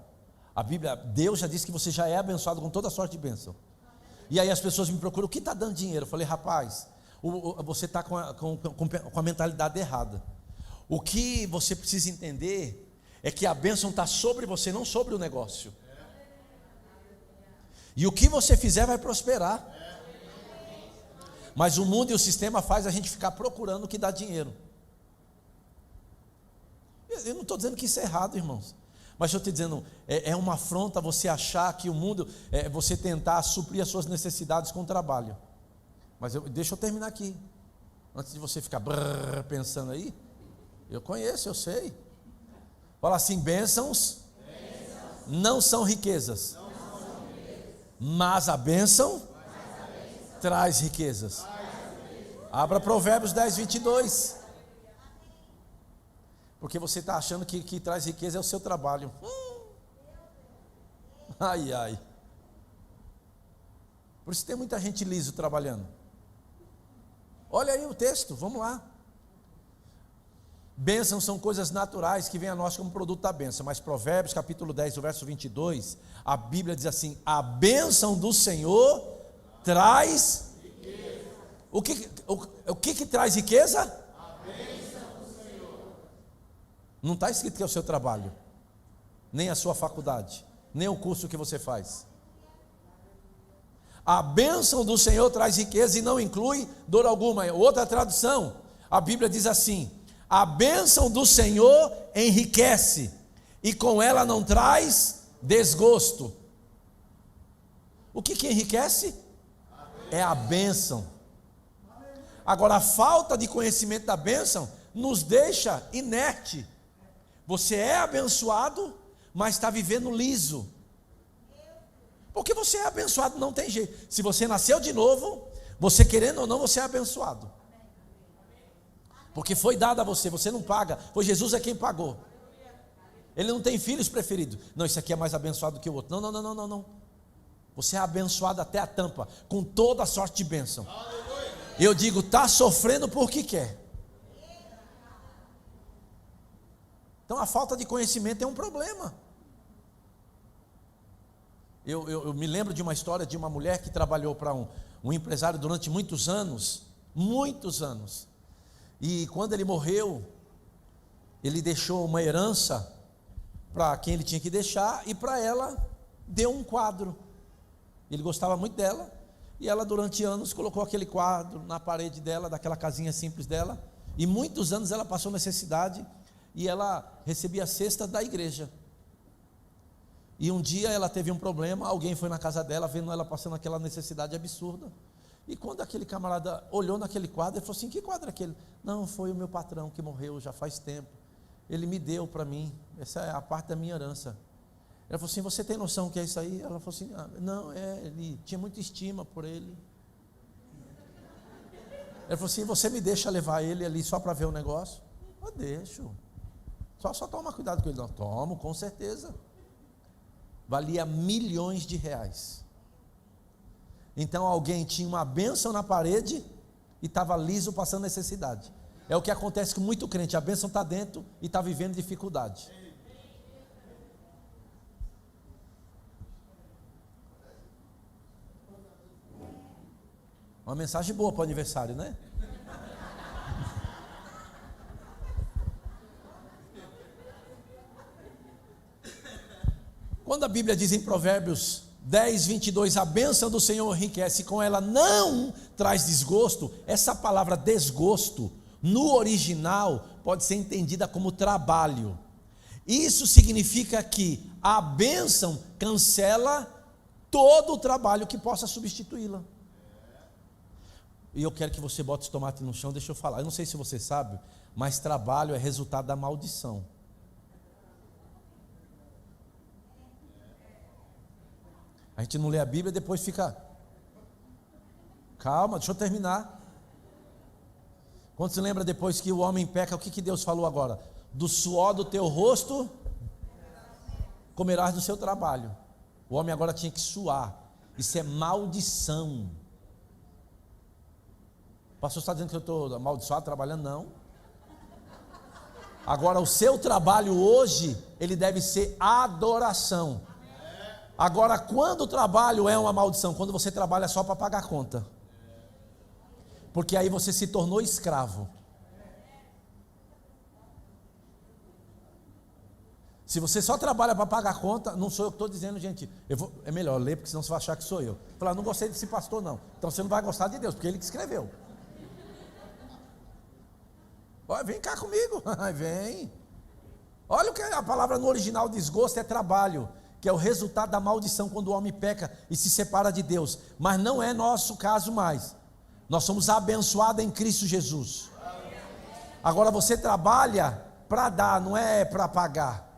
a Bíblia, Deus já disse que você já é abençoado com toda sorte de bênção. E aí as pessoas me procuram, o que está dando dinheiro? Eu falei, rapaz, você está com a mentalidade errada. O que você precisa entender é que a bênção está sobre você, não sobre o negócio. E o que você fizer vai prosperar. Mas o mundo e o sistema faz a gente ficar procurando o que dá dinheiro. Eu não estou dizendo que isso é errado, irmãos. Mas eu estou dizendo, é uma afronta você achar que o mundo, você tentar suprir as suas necessidades com o trabalho. Mas deixa eu terminar aqui. Antes de você ficar pensando aí. Eu conheço, eu sei. Fala assim, bênçãos não são riquezas. Mas a bênção traz riquezas. Abra Provérbios 10, 22. Porque você está achando que traz riqueza é o seu trabalho. Ai, ai. Por isso tem muita gente liso trabalhando. Olha aí o texto, vamos lá. Bênçãos são coisas naturais que vêm a nós como produto da bênção. Mas Provérbios capítulo 10, o verso 22, a Bíblia diz assim, a bênção do Senhor traz riqueza. O que traz riqueza? A bênção do Senhor. Não está escrito que é o seu trabalho, nem a sua faculdade, nem o curso que você faz. A bênção do Senhor traz riqueza e não inclui dor alguma. Outra tradução, a Bíblia diz assim, a bênção do Senhor enriquece e com ela não traz desgosto. O que enriquece? É a bênção. Agora, a falta de conhecimento da bênção nos deixa inerte. Você é abençoado, mas está vivendo liso. Porque você é abençoado, não tem jeito. Se você nasceu de novo, você querendo ou não, você é abençoado. Porque foi dado a você, você não paga. Foi Jesus é quem pagou. Ele não tem filhos preferidos. Não, esse aqui é mais abençoado do que o outro. Não. Você é abençoado até a tampa, com toda a sorte de bênção. Eu digo, está sofrendo porque quer. Então a falta de conhecimento é um problema. Eu me lembro de uma história de uma mulher que trabalhou para um empresário durante muitos anos. E quando ele morreu, ele deixou uma herança para quem ele tinha que deixar, e para ela deu um quadro. Ele gostava muito dela, e ela durante anos colocou aquele quadro na parede dela, daquela casinha simples dela, e muitos anos ela passou necessidade, e ela recebia a cesta da igreja. E um dia ela teve um problema, alguém foi na casa dela, vendo ela passando aquela necessidade absurda, e quando aquele camarada olhou naquele quadro, ele falou assim, que quadro é aquele? Não, foi o meu patrão que morreu já faz tempo, ele me deu para mim, essa é a parte da minha herança. Ela falou assim, você tem noção do que é isso aí? Ela falou assim, não, ele tinha muita estima por ele. Ela falou assim, você me deixa levar ele ali só para ver o negócio? Eu deixo, só toma cuidado com ele. Não, tomo, com certeza. Valia milhões de reais. Então alguém tinha uma bênção na parede e estava liso passando necessidade. É o que acontece com muito crente, a bênção está dentro e está vivendo dificuldade. Uma mensagem boa para o aniversário, né? Quando a Bíblia diz em Provérbios 10, 22, a bênção do Senhor enriquece, com ela não traz desgosto. Essa palavra desgosto, no original, pode ser entendida como trabalho. Isso significa que a bênção cancela todo o trabalho que possa substituí-la. E eu quero que você bote os tomates no chão, deixa eu falar. Eu não sei se você sabe, mas trabalho é resultado da maldição. A gente não lê a Bíblia e depois fica... Calma, deixa eu terminar. Quando se lembra depois que o homem peca, o que Deus falou agora? Do suor do teu rosto comerás do seu trabalho. O homem agora tinha que suar. Isso é maldição. O pastor está dizendo que eu estou amaldiçoado trabalhando? Não. Agora, o seu trabalho hoje, ele deve ser adoração. Agora, quando o trabalho é uma maldição? Quando você trabalha só para pagar a conta. Porque aí você se tornou escravo. Se você só trabalha para pagar a conta, não sou eu que estou dizendo, gente. É melhor ler, porque senão você vai achar que sou eu. Falar, não gostei desse pastor, não. Então você não vai gostar de Deus, porque ele que escreveu. Olha, vem cá comigo. Vem. Olha o que a palavra no original diz: gosto é trabalho, que é o resultado da maldição quando o homem peca e se separa de Deus. Mas não é nosso caso mais. Nós somos abençoados em Cristo Jesus. Agora você trabalha para dar, não é para pagar.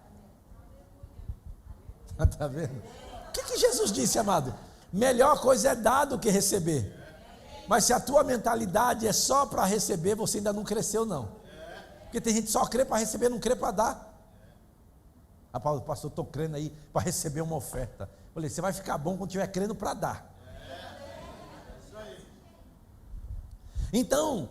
Está vendo? O que Jesus disse, amado? Melhor coisa é dar do que receber. Mas se a tua mentalidade é só para receber, você ainda não cresceu, não. Porque tem gente que só crê para receber, não crê para dar. Pastor, estou crendo aí para receber uma oferta. Eu falei, você vai ficar bom quando estiver crendo para dar. Então,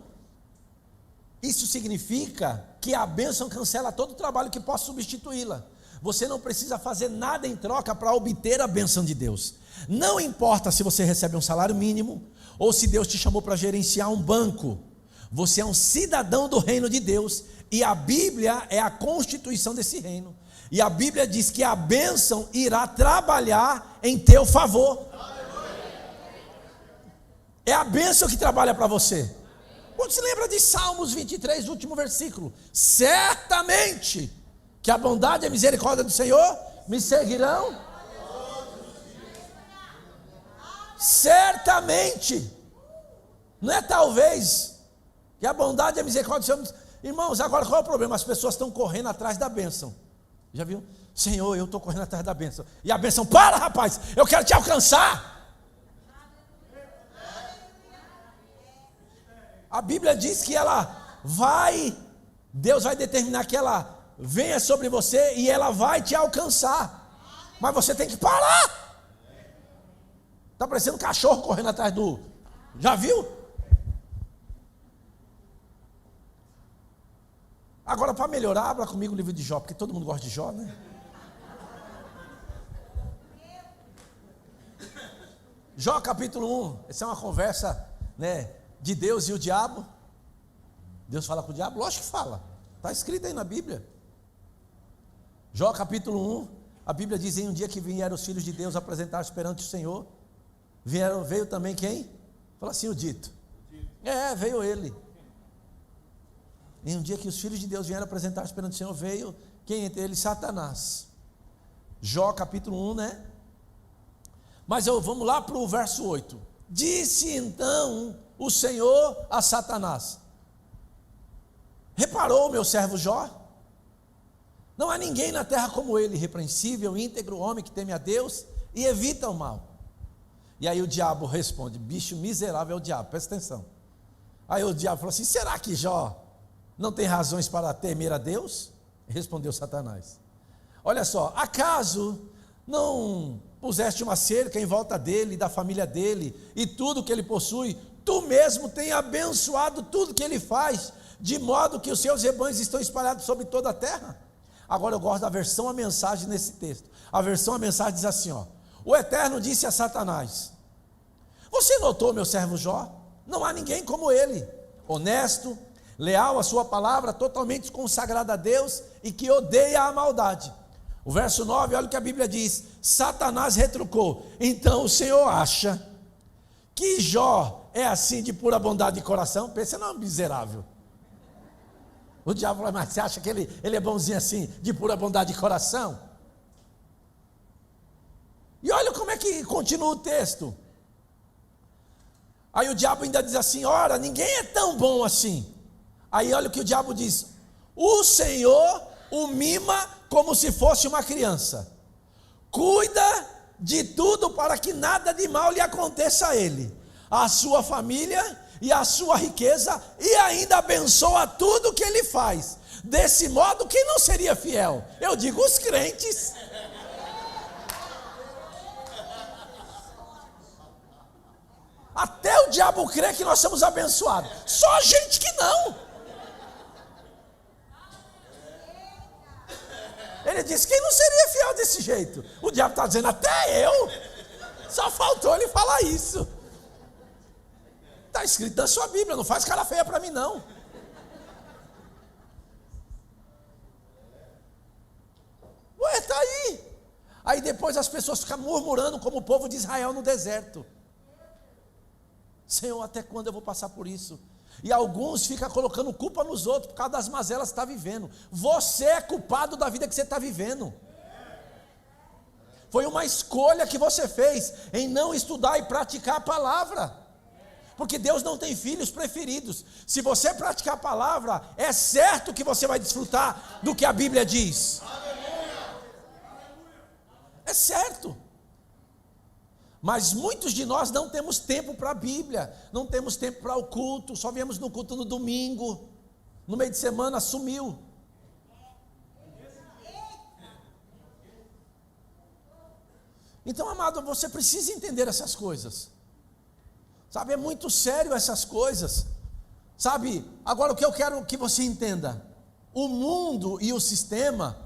isso significa que a bênção cancela todo o trabalho que possa substituí-la. Você não precisa fazer nada em troca para obter a bênção de Deus. Não importa se você recebe um salário mínimo, ou se Deus te chamou para gerenciar um banco. Você é um cidadão do reino de Deus, e a Bíblia é a constituição desse reino. E a Bíblia diz que a bênção irá trabalhar em teu favor. É a bênção que trabalha para você. Quando se lembra de Salmos 23, último versículo: certamente que a bondade e a misericórdia do Senhor me seguirão. Certamente. Não é talvez. Que a bondade e a misericórdia do Senhor. Irmãos, agora qual é o problema? As pessoas estão correndo atrás da bênção. Já viu? Senhor, eu estou correndo atrás da bênção. E a bênção, para, rapaz, eu quero te alcançar. A Bíblia diz que ela vai, Deus vai determinar que ela venha sobre você e ela vai te alcançar. Mas você tem que parar. Está parecendo um cachorro correndo atrás do... Já viu? Agora, para melhorar, abra comigo o livro de Jó, porque todo mundo gosta de Jó, né? Jó capítulo 1, essa é uma conversa, né, de Deus e o diabo. Deus fala com o diabo? Lógico que fala, está escrito aí na Bíblia. Jó capítulo 1, a Bíblia diz: em um dia que vieram os filhos de Deus apresentar-se perante o Senhor, veio também quem? Fala assim, o dito. Veio ele. Em um dia que os filhos de Deus vieram apresentar-se perante o Senhor, veio quem entre eles? Satanás. Jó capítulo 1, né? Mas vamos lá para o verso 8. Disse então o Senhor a Satanás: reparou meu servo Jó? Não há ninguém na terra como ele, irrepreensível, íntegro, homem que teme a Deus e evita o mal. E aí o diabo responde, bicho miserável é o diabo, presta atenção. Aí o diabo falou assim: será que Jó não tem razões para temer a Deus? Respondeu Satanás: olha só, acaso não puseste uma cerca em volta dele, da família dele, e tudo que ele possui? Tu mesmo tem abençoado tudo que ele faz, de modo que os seus rebanhos estão espalhados sobre toda a terra. Agora eu gosto da versão a mensagem nesse texto. A versão a mensagem diz assim, ó: o Eterno disse a Satanás: você notou meu servo Jó? Não há ninguém como ele, honesto, leal à sua palavra, totalmente consagrado a Deus e que odeia a maldade. O verso 9, olha o que a Bíblia diz: Satanás retrucou: então o Senhor acha que Jó é assim de pura bondade de coração? Pensa, não, miserável. O diabo falou: mas você acha que ele é bonzinho assim, de pura bondade de coração? E olha como é que continua o texto. Aí o diabo ainda diz assim: ora, ninguém é tão bom assim. Aí olha o que o diabo diz: o Senhor o mima como se fosse uma criança, cuida de tudo para que nada de mal lhe aconteça a ele, a sua família e a sua riqueza, e ainda abençoa tudo que ele faz. Desse modo, quem não seria fiel? Eu digo, os crentes. Até o diabo crê que nós somos abençoados, só a gente que não. Bíblia diz: quem não seria fiel desse jeito? O diabo está dizendo: até eu. Só faltou ele falar isso. Está escrito na sua Bíblia, não faz cara feia para mim não. Ué, está aí. Aí depois as pessoas ficam murmurando como o povo de Israel no deserto. Senhor, até quando eu vou passar por isso? E alguns ficam colocando culpa nos outros por causa das mazelas que está vivendo. Você é culpado da vida que você está vivendo. Foi uma escolha que você fez em não estudar e praticar a palavra. Porque Deus não tem filhos preferidos. Se você praticar a palavra, é certo que você vai desfrutar do que a Bíblia diz. É certo. Mas muitos de nós não temos tempo para a Bíblia, não temos tempo para o culto, só viemos no culto no domingo, no meio de semana sumiu. Então, amado, você precisa entender essas coisas. Sabe, é muito sério essas coisas. Sabe, agora o que eu quero que você entenda: o mundo e o sistema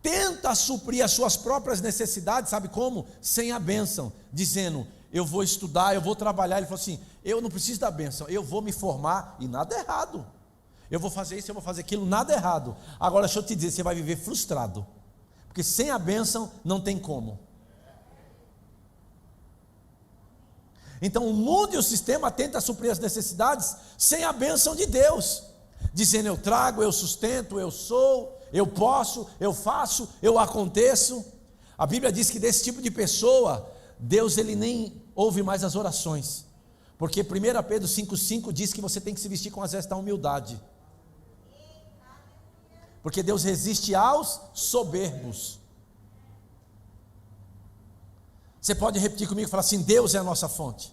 tenta suprir as suas próprias necessidades, sabe como? Sem a bênção, dizendo: eu vou estudar, eu vou trabalhar. Ele falou assim: eu não preciso da bênção, eu vou me formar, e nada errado. Eu vou fazer isso, eu vou fazer aquilo, nada errado. Agora deixa eu te dizer, você vai viver frustrado, porque sem a bênção não tem como. Então o mundo e o sistema tentam suprir as necessidades sem a bênção de Deus, dizendo: eu trago, eu sustento, eu sou, eu posso, eu faço, eu aconteço. A Bíblia diz que desse tipo de pessoa, Deus ele nem ouve mais as orações, porque 1 Pedro 5,5 diz que você tem que se vestir com as vestes da humildade, porque Deus resiste aos soberbos. Você pode repetir comigo e falar assim: Deus é a nossa fonte.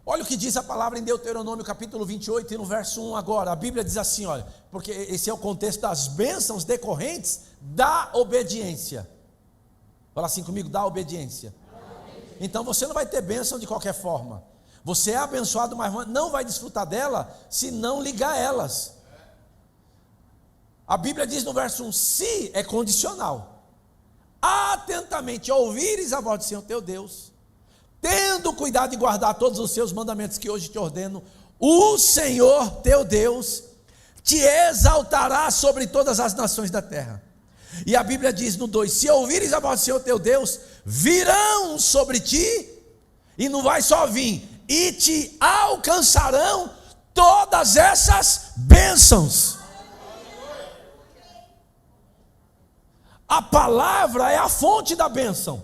Olha o que diz a palavra em Deuteronômio capítulo 28 e no verso 1 agora. A Bíblia diz assim, olha, porque esse é o contexto das bênçãos decorrentes da obediência. Fala assim comigo: da obediência. Então você não vai ter bênção de qualquer forma. Você é abençoado, mas não vai desfrutar dela se não ligar elas. A Bíblia diz no verso 1: se é condicional. Atentamente ouvires a voz do Senhor teu Deus, tendo cuidado de guardar todos os seus mandamentos que hoje te ordeno, o Senhor teu Deus te exaltará sobre todas as nações da terra. E a Bíblia diz no 2: se ouvires a voz do Senhor teu Deus, virão sobre ti, e não vai só vir, e te alcançarão todas essas bênçãos. A palavra é a fonte da bênção.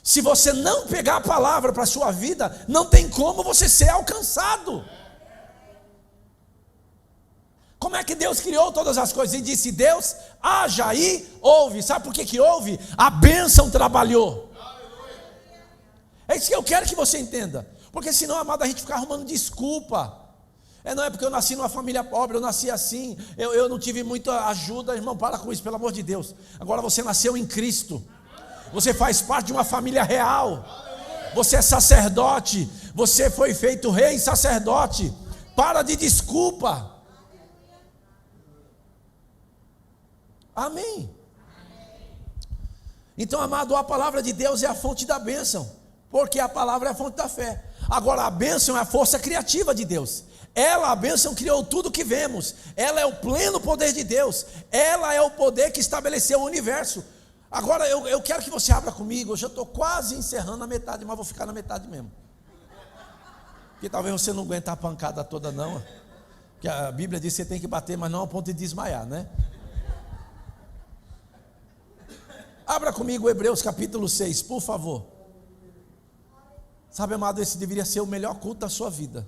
Se você não pegar a palavra para a sua vida, não tem como você ser alcançado. Como é que Deus criou todas as coisas? E disse: Deus, haja e ouve. Sabe por que ouve? A bênção trabalhou. É isso que eu quero que você entenda. Porque senão, amado, a gente fica arrumando desculpa. Não é porque eu nasci numa família pobre, eu nasci assim, eu não tive muita ajuda. Irmão, para com isso, pelo amor de Deus. Agora você nasceu em Cristo, você faz parte de uma família real, você é sacerdote, você foi feito rei e sacerdote. Para de desculpa. Amém. Então, amado, a palavra de Deus é a fonte da bênção, porque a palavra é a fonte da fé. Agora a bênção é a força criativa de Deus. Ela, a bênção, criou tudo que vemos. Ela é o pleno poder de Deus. Ela é o poder que estabeleceu o universo. Agora eu quero que você abra comigo. Eu já estou quase encerrando a metade, mas vou ficar na metade mesmo, porque talvez você não aguente a pancada toda não. Porque a Bíblia diz que você tem que bater, mas não ao ponto de desmaiar, né? Abra comigo Hebreus capítulo 6, por favor. Sabe, amado, esse deveria ser o melhor culto da sua vida,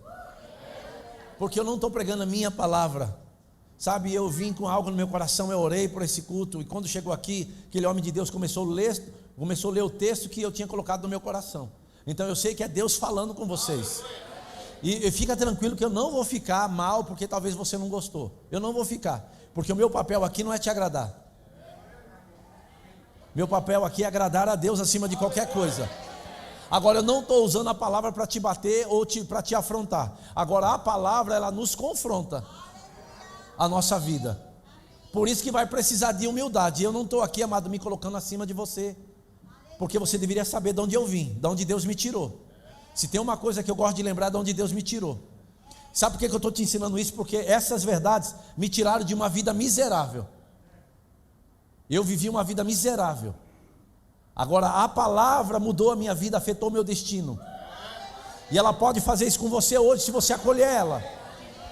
porque eu não estou pregando a minha palavra. Sabe, eu vim com algo no meu coração, eu orei por esse culto, e quando chegou aqui, aquele homem de Deus começou a ler o texto que eu tinha colocado no meu coração. Então eu sei que é Deus falando com vocês. E fica tranquilo que eu não vou ficar mal, porque talvez você não gostou. Eu não vou ficar, porque o meu papel aqui não é te agradar. Meu papel aqui é agradar a Deus acima de qualquer coisa. Agora eu não estou usando a palavra para te bater ou para te afrontar. Agora a palavra, ela nos confronta a nossa vida. Por isso que vai precisar de humildade. Eu não estou aqui, amado, me colocando acima de você, porque você deveria saber de onde eu vim, de onde Deus me tirou. Se tem uma coisa que eu gosto de lembrar, de onde Deus me tirou. Sabe por que eu estou te ensinando isso? Porque essas verdades me tiraram de uma vida miserável. Eu vivi uma vida miserável. Agora a palavra mudou a minha vida, afetou o meu destino. E ela pode fazer isso com você hoje, se você acolher ela.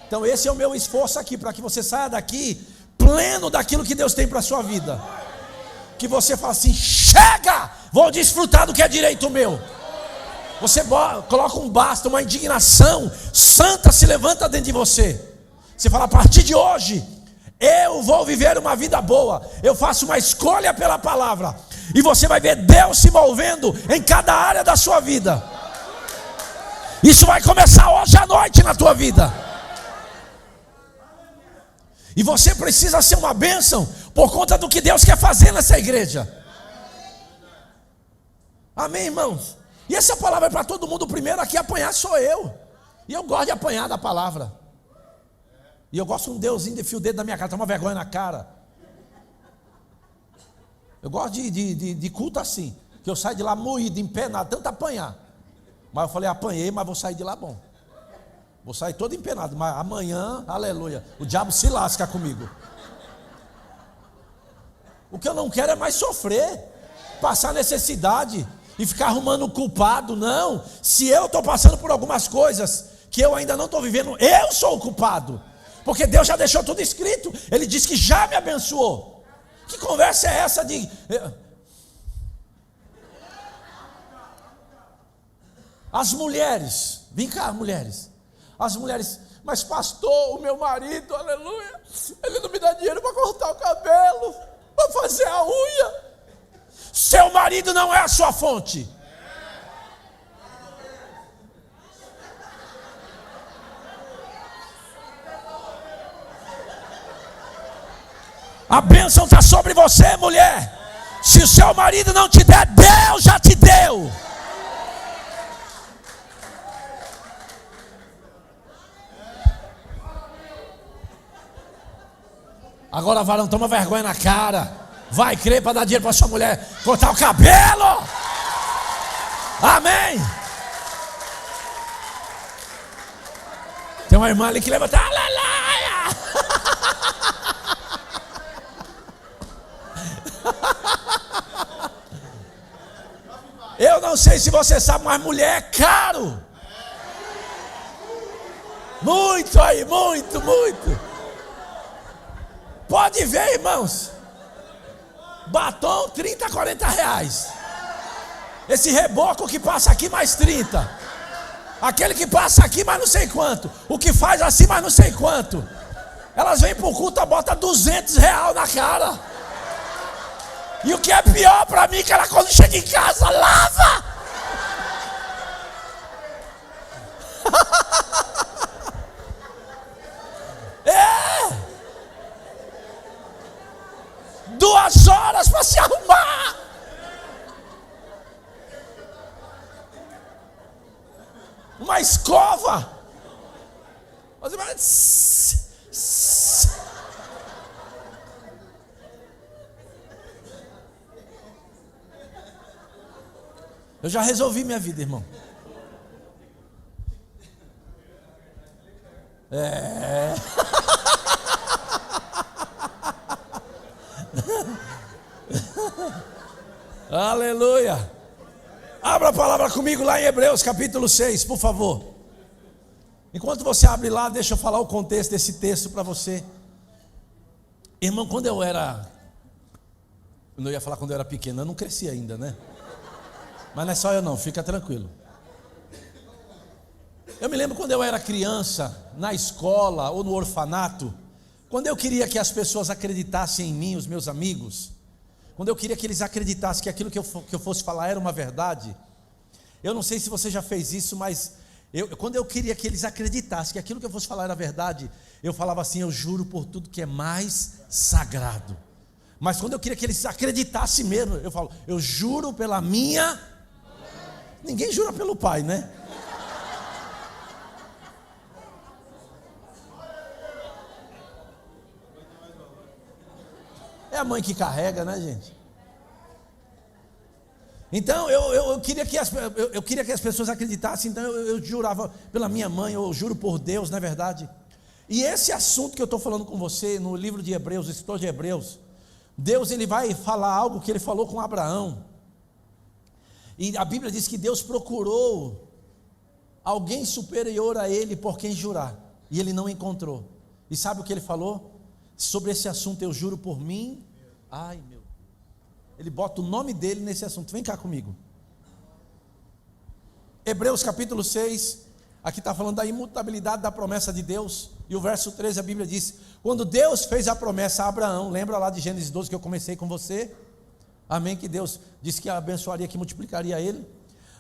Então esse é o meu esforço aqui, para que você saia daqui pleno daquilo que Deus tem para a sua vida. Que você fale assim: chega, vou desfrutar do que é direito meu. Você coloca um basta, uma indignação santa se levanta dentro de você. Você fala: a partir de hoje eu vou viver uma vida boa. Eu faço uma escolha pela palavra. E você vai ver Deus se movendo em cada área da sua vida. Isso vai começar hoje à noite na tua vida. E você precisa ser uma bênção por conta do que Deus quer fazer nessa igreja. Amém, irmãos? E essa palavra é para todo mundo. O primeiro aqui a apanhar sou eu. E eu gosto de apanhar da palavra. E eu gosto de um deusinho de fio dedo na minha cara, toma vergonha na cara. Eu gosto de culto assim, que eu saio de lá moído, empenado, tanto apanhar. Mas eu falei: apanhei, mas vou sair de lá bom. Vou sair todo empenado, mas amanhã, aleluia, o diabo se lasca comigo. O que eu não quero é mais sofrer, passar necessidade e ficar arrumando um culpado. Não, se eu estou passando por algumas coisas que eu ainda não estou vivendo, eu sou o culpado. Porque Deus já deixou tudo escrito. Ele disse que já me abençoou. Que conversa é essa de... As mulheres, vem cá, mulheres. As mulheres: mas pastor, o meu marido, aleluia, ele não me dá dinheiro para cortar o cabelo, para fazer a unha. Seu marido não é a sua fonte. A bênção está sobre você, mulher. Se o seu marido não te der, Deus já te deu. Agora, varão, toma vergonha na cara. Vai crer para dar dinheiro para sua mulher cortar o cabelo. Amém. Tem uma irmã ali que levanta: aleluia. Eu não sei se você sabe, mas mulher é caro. Muito aí, muito, muito. Pode ver, irmãos. Batom, 30, 40 reais. Esse reboco que passa aqui, mais 30. Aquele que passa aqui, mais não sei quanto. O que faz assim, mais não sei quanto. Elas vêm pro culto, bota 200 reais na cara. E o que é pior para mim, que ela, quando chega em casa, lava. É 2 horas para se arrumar. Uma escova. Você vai... Eu já resolvi minha vida, irmão. É. Aleluia. Abra a palavra comigo lá em Hebreus capítulo 6, por favor. Enquanto você abre lá, deixa eu falar o contexto desse texto para você. Irmão, quando eu não ia falar quando eu era pequeno, eu não cresci ainda, né? Mas não é só eu não, fica tranquilo. Eu me lembro quando eu era criança, na escola ou no orfanato, quando eu queria que as pessoas acreditassem em mim, os meus amigos, quando eu queria que eles acreditassem que aquilo que eu fosse falar era uma verdade. Eu não sei se você já fez isso, mas quando eu queria que eles acreditassem que aquilo que eu fosse falar era verdade, eu falava assim: eu juro por tudo que é mais sagrado. Mas quando eu queria que eles acreditassem mesmo, eu falo: eu juro pela minha... Ninguém jura pelo pai, né? É a mãe que carrega, né, gente? Então eu queria que as pessoas acreditassem. Então eu jurava pela minha mãe, eu juro por Deus, não é verdade? E esse assunto que eu estou falando com você no livro de Hebreus, o escritor de Hebreus, Deus ele vai falar algo que ele falou com Abraão. E a Bíblia diz que Deus procurou alguém superior a ele por quem jurar, e ele não encontrou. E sabe o que ele falou? Sobre esse assunto, eu juro por mim. Ai meu, ele bota o nome dele nesse assunto. Vem cá comigo. Hebreus capítulo 6, aqui está falando da imutabilidade da promessa de Deus. E o verso 13 a Bíblia diz: quando Deus fez a promessa a Abraão, lembra lá de Gênesis 12 que eu comecei com você? Amém, que Deus disse que abençoaria, que multiplicaria ele.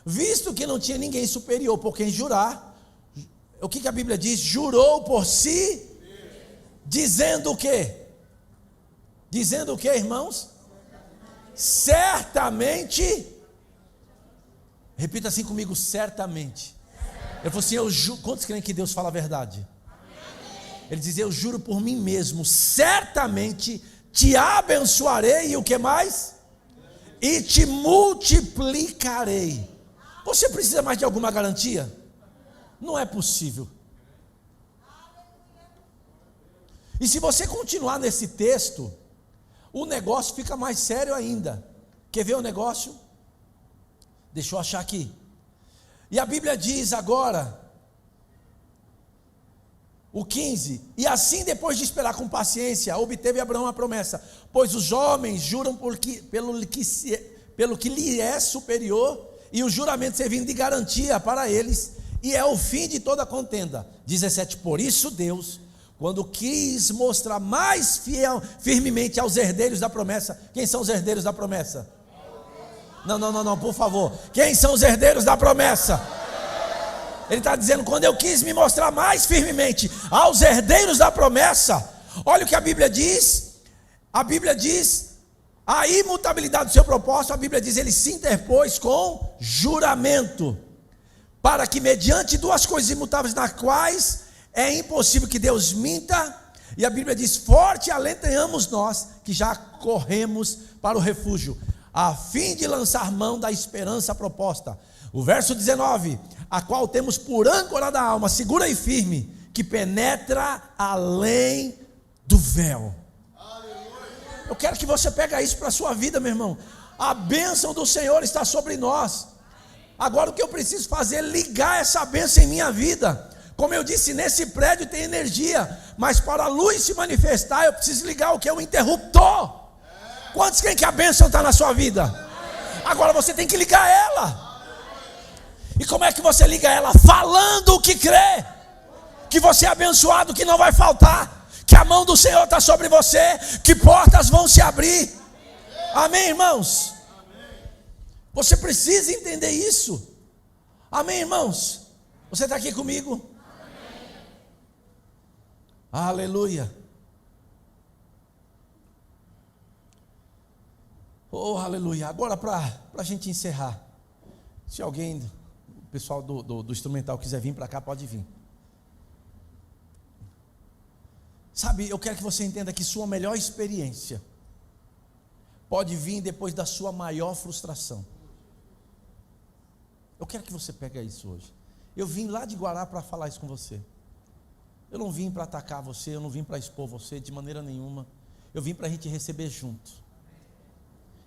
Visto que não tinha ninguém superior por quem jurar, o que a Bíblia diz? Jurou por si, dizendo o quê? Dizendo o quê, irmãos? Certamente, repita assim comigo, certamente. Ele falou assim, eu juro. Quantos creem que Deus fala a verdade? Ele diz, eu juro por mim mesmo, certamente te abençoarei, e o que mais? E te multiplicarei. Você precisa mais de alguma garantia? Não é possível. E se você continuar nesse texto, o negócio fica mais sério ainda. Quer ver o negócio? Deixa eu achar aqui. E a Bíblia diz agora, o 15: e assim, depois de esperar com paciência, obteve Abraão a promessa, pois os homens juram pelo que lhe é superior, e o juramento servindo de garantia para eles, e é o fim de toda contenda. 17: por isso Deus, quando quis mostrar mais firmemente aos herdeiros da promessa. Quem são os herdeiros da promessa? Não, por favor. Quem são os herdeiros da promessa? Ele está dizendo, quando eu quis me mostrar mais firmemente aos herdeiros da promessa. Olha o que a Bíblia diz. A Bíblia diz a imutabilidade do seu propósito. A Bíblia diz, ele se interpôs com juramento, para que mediante duas coisas imutáveis, nas quais é impossível que Deus minta. E a Bíblia diz, forte alento tenhamos nós, que já corremos para o refúgio, a fim de lançar mão da esperança proposta. O verso 19, a qual temos por âncora da alma, segura e firme, que penetra além do véu. Eu quero que você pegue isso para a sua vida, meu irmão. A bênção do Senhor está sobre nós. Agora o que eu preciso fazer é ligar essa bênção em minha vida. Como eu disse, nesse prédio tem energia, mas para a luz se manifestar, eu preciso ligar o que é o interruptor. Quantos creem que a bênção está na sua vida? Agora você tem que ligar ela. E como é que você liga ela? Falando o que crê, que você é abençoado, que não vai faltar, que a mão do Senhor está sobre você, que portas vão se abrir. Amém, irmãos? Você precisa entender isso. Amém, irmãos? Você está aqui comigo? Amém. Aleluia. Oh, aleluia. Agora para a gente encerrar, se alguém, o pessoal do instrumental quiser vir para cá, pode vir. Sabe, eu quero que você entenda que sua melhor experiência pode vir depois da sua maior frustração. Eu quero que você pegue isso hoje. Eu vim lá de Guará para falar isso com você. Eu não vim para atacar você, eu não vim para expor você de maneira nenhuma. Eu vim para a gente receber junto.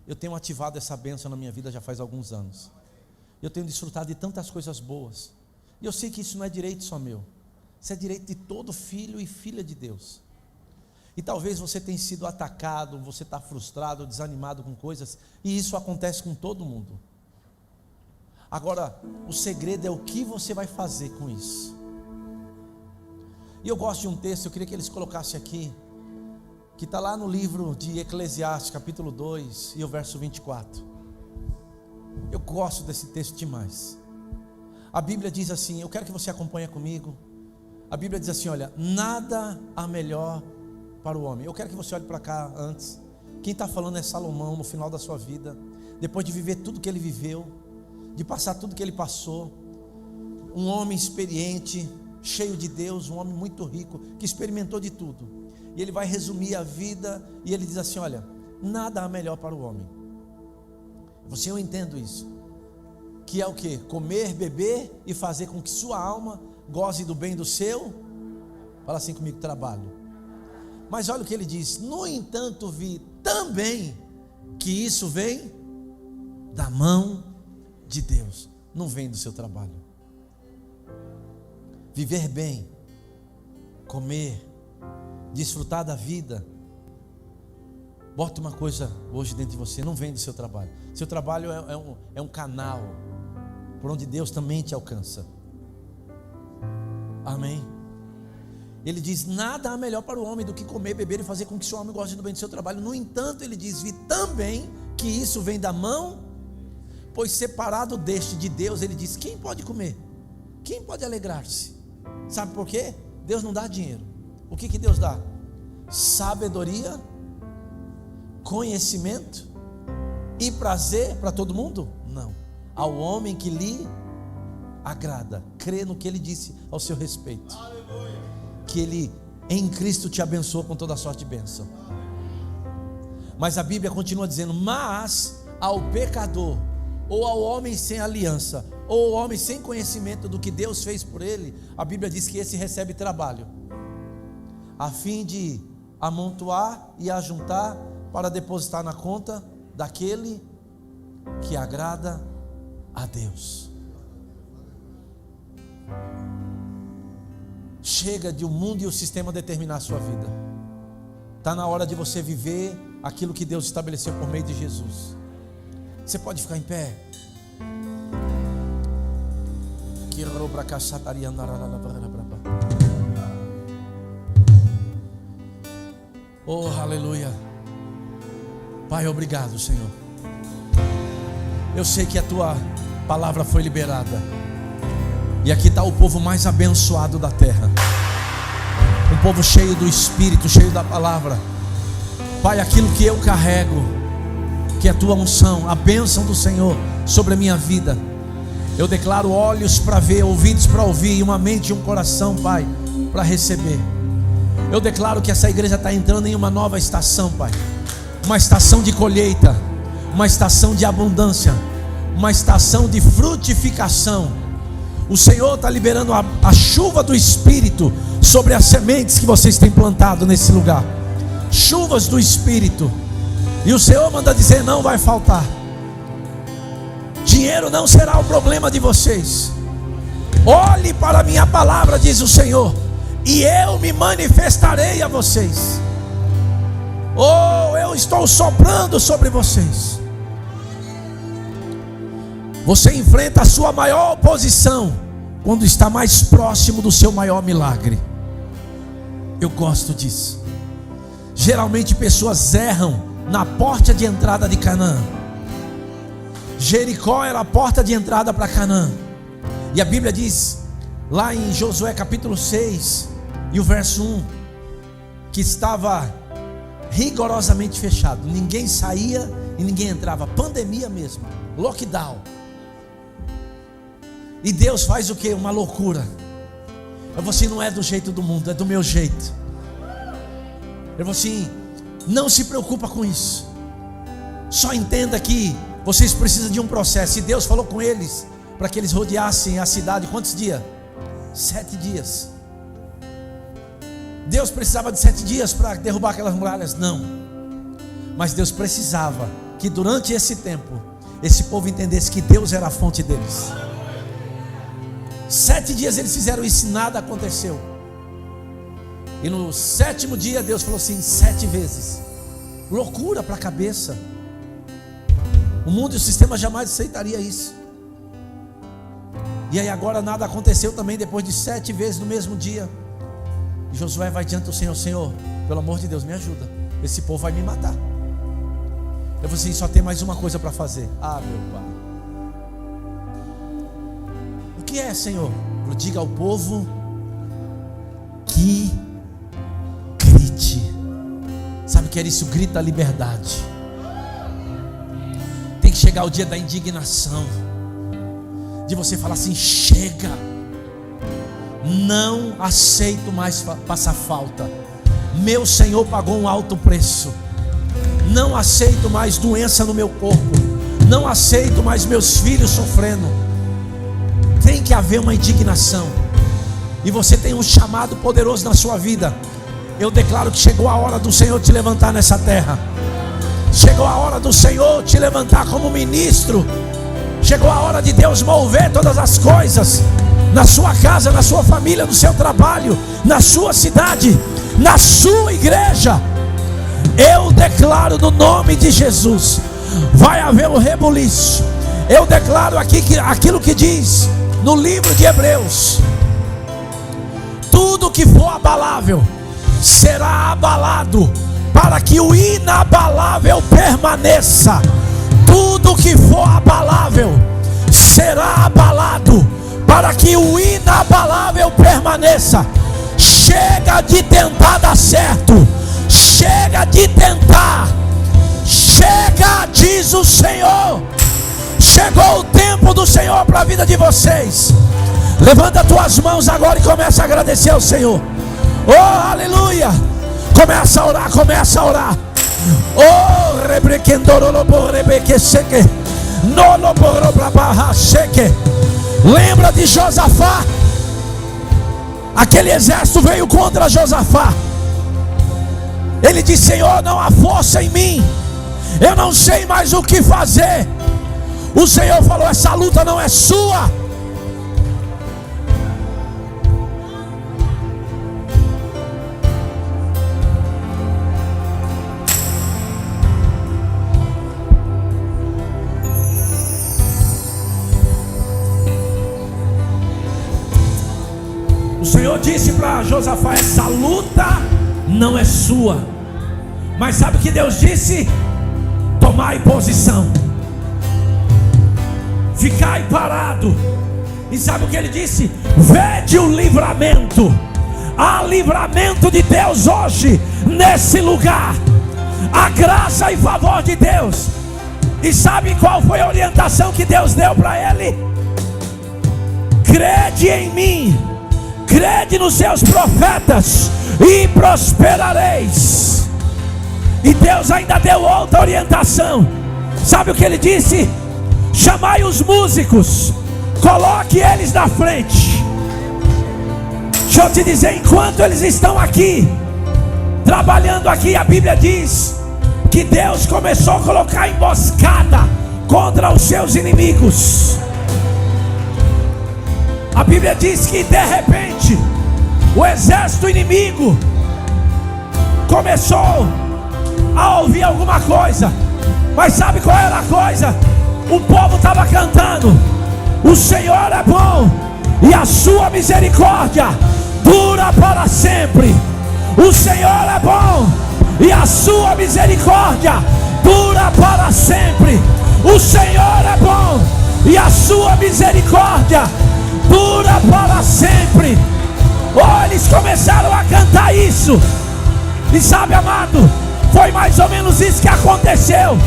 Eu tenho ativado essa bênção na minha vida já faz alguns anos. Eu tenho desfrutado de tantas coisas boas. E eu sei que isso não é direito só meu. Isso é direito de todo filho e filha de Deus. E talvez você tenha sido atacado, você está frustrado, desanimado com coisas, e isso acontece com todo mundo. Agora, o segredo é o que você vai fazer com isso. E eu gosto de um texto, eu queria que eles colocassem aqui, que está lá no livro de Eclesiastes, capítulo 2, e o verso 24. Eu gosto desse texto demais. A Bíblia diz assim, eu quero que você acompanhe comigo. A Bíblia diz assim, olha, nada há melhor para o homem. Eu quero que você olhe para cá antes. Quem está falando é Salomão no final da sua vida, depois de viver tudo que ele viveu, de passar tudo que ele passou, um homem experiente, cheio de Deus, um homem muito rico, que experimentou de tudo. E ele vai resumir a vida, e ele diz assim, olha, nada há melhor para o homem. Você, eu entendo isso. Que é o que? Comer, beber e fazer com que sua alma goze do bem do seu, fala assim comigo, trabalho. Mas olha o que ele diz: no entanto vi também que isso vem da mão de Deus, não vem do seu trabalho. Viver bem, comer, desfrutar da vida, bota uma coisa hoje dentro de você, não vem do seu trabalho. Seu trabalho é um canal por onde Deus também te alcança. Amém. Ele diz: nada há melhor para o homem do que comer, beber e fazer com que seu homem goste do bem do seu trabalho. No entanto, ele diz: vi também que isso vem da mão, pois separado deste de Deus, ele diz: quem pode comer? Quem pode alegrar-se? Sabe por quê? Deus não dá dinheiro. O que Deus dá? Sabedoria, conhecimento e prazer para todo mundo? Não. Ao homem que lhe agrada, crê no que ele disse ao seu respeito. Aleluia. Que ele em Cristo te abençoa com toda sorte de bênção. Mas a Bíblia continua dizendo: mas ao pecador, ou ao homem sem aliança, ou ao homem sem conhecimento do que Deus fez por ele, a Bíblia diz que esse recebe trabalho, a fim de amontoar e ajuntar para depositar na conta daquele que agrada a Deus. Chega de o mundo e o sistema determinar a sua vida. Está na hora de você viver aquilo que Deus estabeleceu por meio de Jesus. Você pode ficar em pé. Oh, aleluia. Pai, obrigado, Senhor. Eu sei que a tua palavra foi liberada, e aqui está o povo mais abençoado da terra, um povo cheio do Espírito, cheio da palavra. Pai, aquilo que eu carrego, que é a tua unção, a bênção do Senhor sobre a minha vida, eu declaro olhos para ver, ouvidos para ouvir, e uma mente e um coração, Pai, para receber. Eu declaro que essa igreja está entrando em uma nova estação, Pai, uma estação de colheita, uma estação de abundância, uma estação de frutificação. O Senhor está liberando a chuva do Espírito sobre as sementes que vocês têm plantado nesse lugar, chuvas do Espírito, e o Senhor manda dizer: não vai faltar. Dinheiro não será o problema de vocês. Olhe para a minha palavra, diz o Senhor, e eu me manifestarei a vocês. Oh, eu estou soprando sobre vocês. Você enfrenta a sua maior oposição quando está mais próximo do seu maior milagre. Eu gosto disso. Geralmente pessoas erram na porta de entrada de Canaã. Jericó era a porta de entrada para Canaã. E a Bíblia diz lá em Josué capítulo 6 e o verso 1, que estava rigorosamente fechado. Ninguém saía e ninguém entrava. Pandemia mesmo, lockdown. E Deus faz o que? Uma loucura. Eu vou assim: não é do jeito do mundo, é do meu jeito. Eu vou assim: não se preocupa com isso. Só entenda que vocês precisam de um processo. E Deus falou com eles para que eles rodeassem a cidade. Quantos dias? 7 dias. Deus precisava de 7 dias para derrubar aquelas muralhas? Não. Mas Deus precisava que durante esse tempo esse povo entendesse que Deus era a fonte deles. 7 dias eles fizeram isso e nada aconteceu. E no 7º dia Deus falou assim: 7 vezes. Loucura para a cabeça. O mundo e o sistema jamais aceitaria isso. E aí agora nada aconteceu também depois de 7 vezes no mesmo dia. E Josué vai diante do Senhor: Senhor, pelo amor de Deus, me ajuda, esse povo vai me matar. Eu falei assim: só tem mais uma coisa para fazer. Ah, meu pai, o que é, Senhor? Diga ao povo que grite. Sabe o que era isso? Grita a liberdade. Tem que chegar o dia da indignação, de você falar assim: chega, não aceito mais passar falta. Meu Senhor pagou um alto preço. não aceito mais doença no meu corpo, não aceito mais meus filhos sofrendo. Tem que haver uma indignação, e você tem um chamado poderoso na sua vida. Eu declaro que chegou a hora do Senhor te levantar nessa terra. Chegou a hora do Senhor te levantar como ministro. Chegou a hora de Deus mover todas as coisas na sua casa, na sua família, no seu trabalho, na sua cidade, na sua igreja. Eu declaro no nome de Jesus, vai haver um rebuliço. Eu declaro aqui que aquilo que diz no livro de Hebreus: tudo que for abalável será abalado, para que o inabalável permaneça. Tudo que for abalável será abalado, para que o inabalável permaneça. Chega de tentar dar certo, chega de tentar, chega, diz o Senhor. Chegou o tempo do Senhor para a vida de vocês. Levanta as tuas mãos agora e começa a agradecer ao Senhor. Oh, aleluia. Começa a orar, começa a orar. Oh, lembra de Josafá? Aquele exército veio contra Josafá. Ele disse: Senhor, não há força em mim, eu não sei mais o que fazer. O Senhor falou: essa luta não é sua. O Senhor disse para Josafá: essa luta não é sua. Mas sabe o que Deus disse? Tomai posição, ficai parado. E sabe o que ele disse? Vede o livramento. Há livramento de Deus hoje nesse lugar, a graça e favor de Deus. E sabe qual foi a orientação que Deus deu para ele? Crede em mim, crede nos seus profetas e prosperareis. E Deus ainda deu outra orientação. Sabe o que ele disse? Chamai os músicos, coloque eles na frente. Deixa eu te dizer, enquanto eles estão aqui, trabalhando aqui, a Bíblia diz que Deus começou a colocar emboscada contra os seus inimigos. A Bíblia diz que de repente o exército inimigo começou a ouvir alguma coisa. Mas sabe qual era a coisa? O povo estava cantando: o Senhor é bom e a sua misericórdia dura para sempre. O Senhor é bom e a sua misericórdia dura para sempre. O Senhor é bom e a sua misericórdia dura para sempre. Oh, eles começaram a cantar isso. E sabe, amado, foi mais ou menos isso que aconteceu.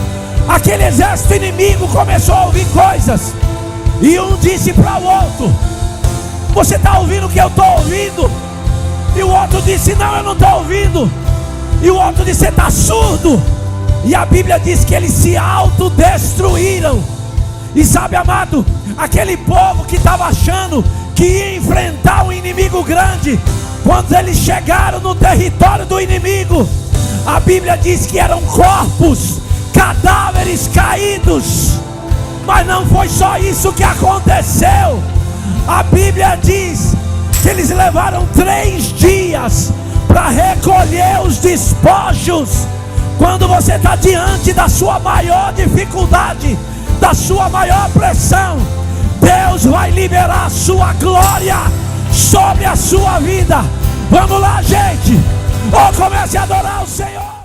Aquele exército inimigo começou a ouvir coisas, e um disse para o outro: você está ouvindo o que eu estou ouvindo? E o outro disse: não, eu não estou ouvindo. E o outro disse: você está surdo. E a Bíblia diz que eles se autodestruíram. E sabe, amado, aquele povo que estava achando que ia enfrentar um inimigo grande, quando eles chegaram no território do inimigo, a Bíblia diz que eram corpos, cadáveres caídos. Mas não foi só isso que aconteceu. A Bíblia diz que eles levaram 3 dias para recolher os despojos. Quando você está diante da sua maior dificuldade, da sua maior pressão, Deus vai liberar a sua glória sobre a sua vida. Vamos lá, gente. Ou comece a adorar o Senhor.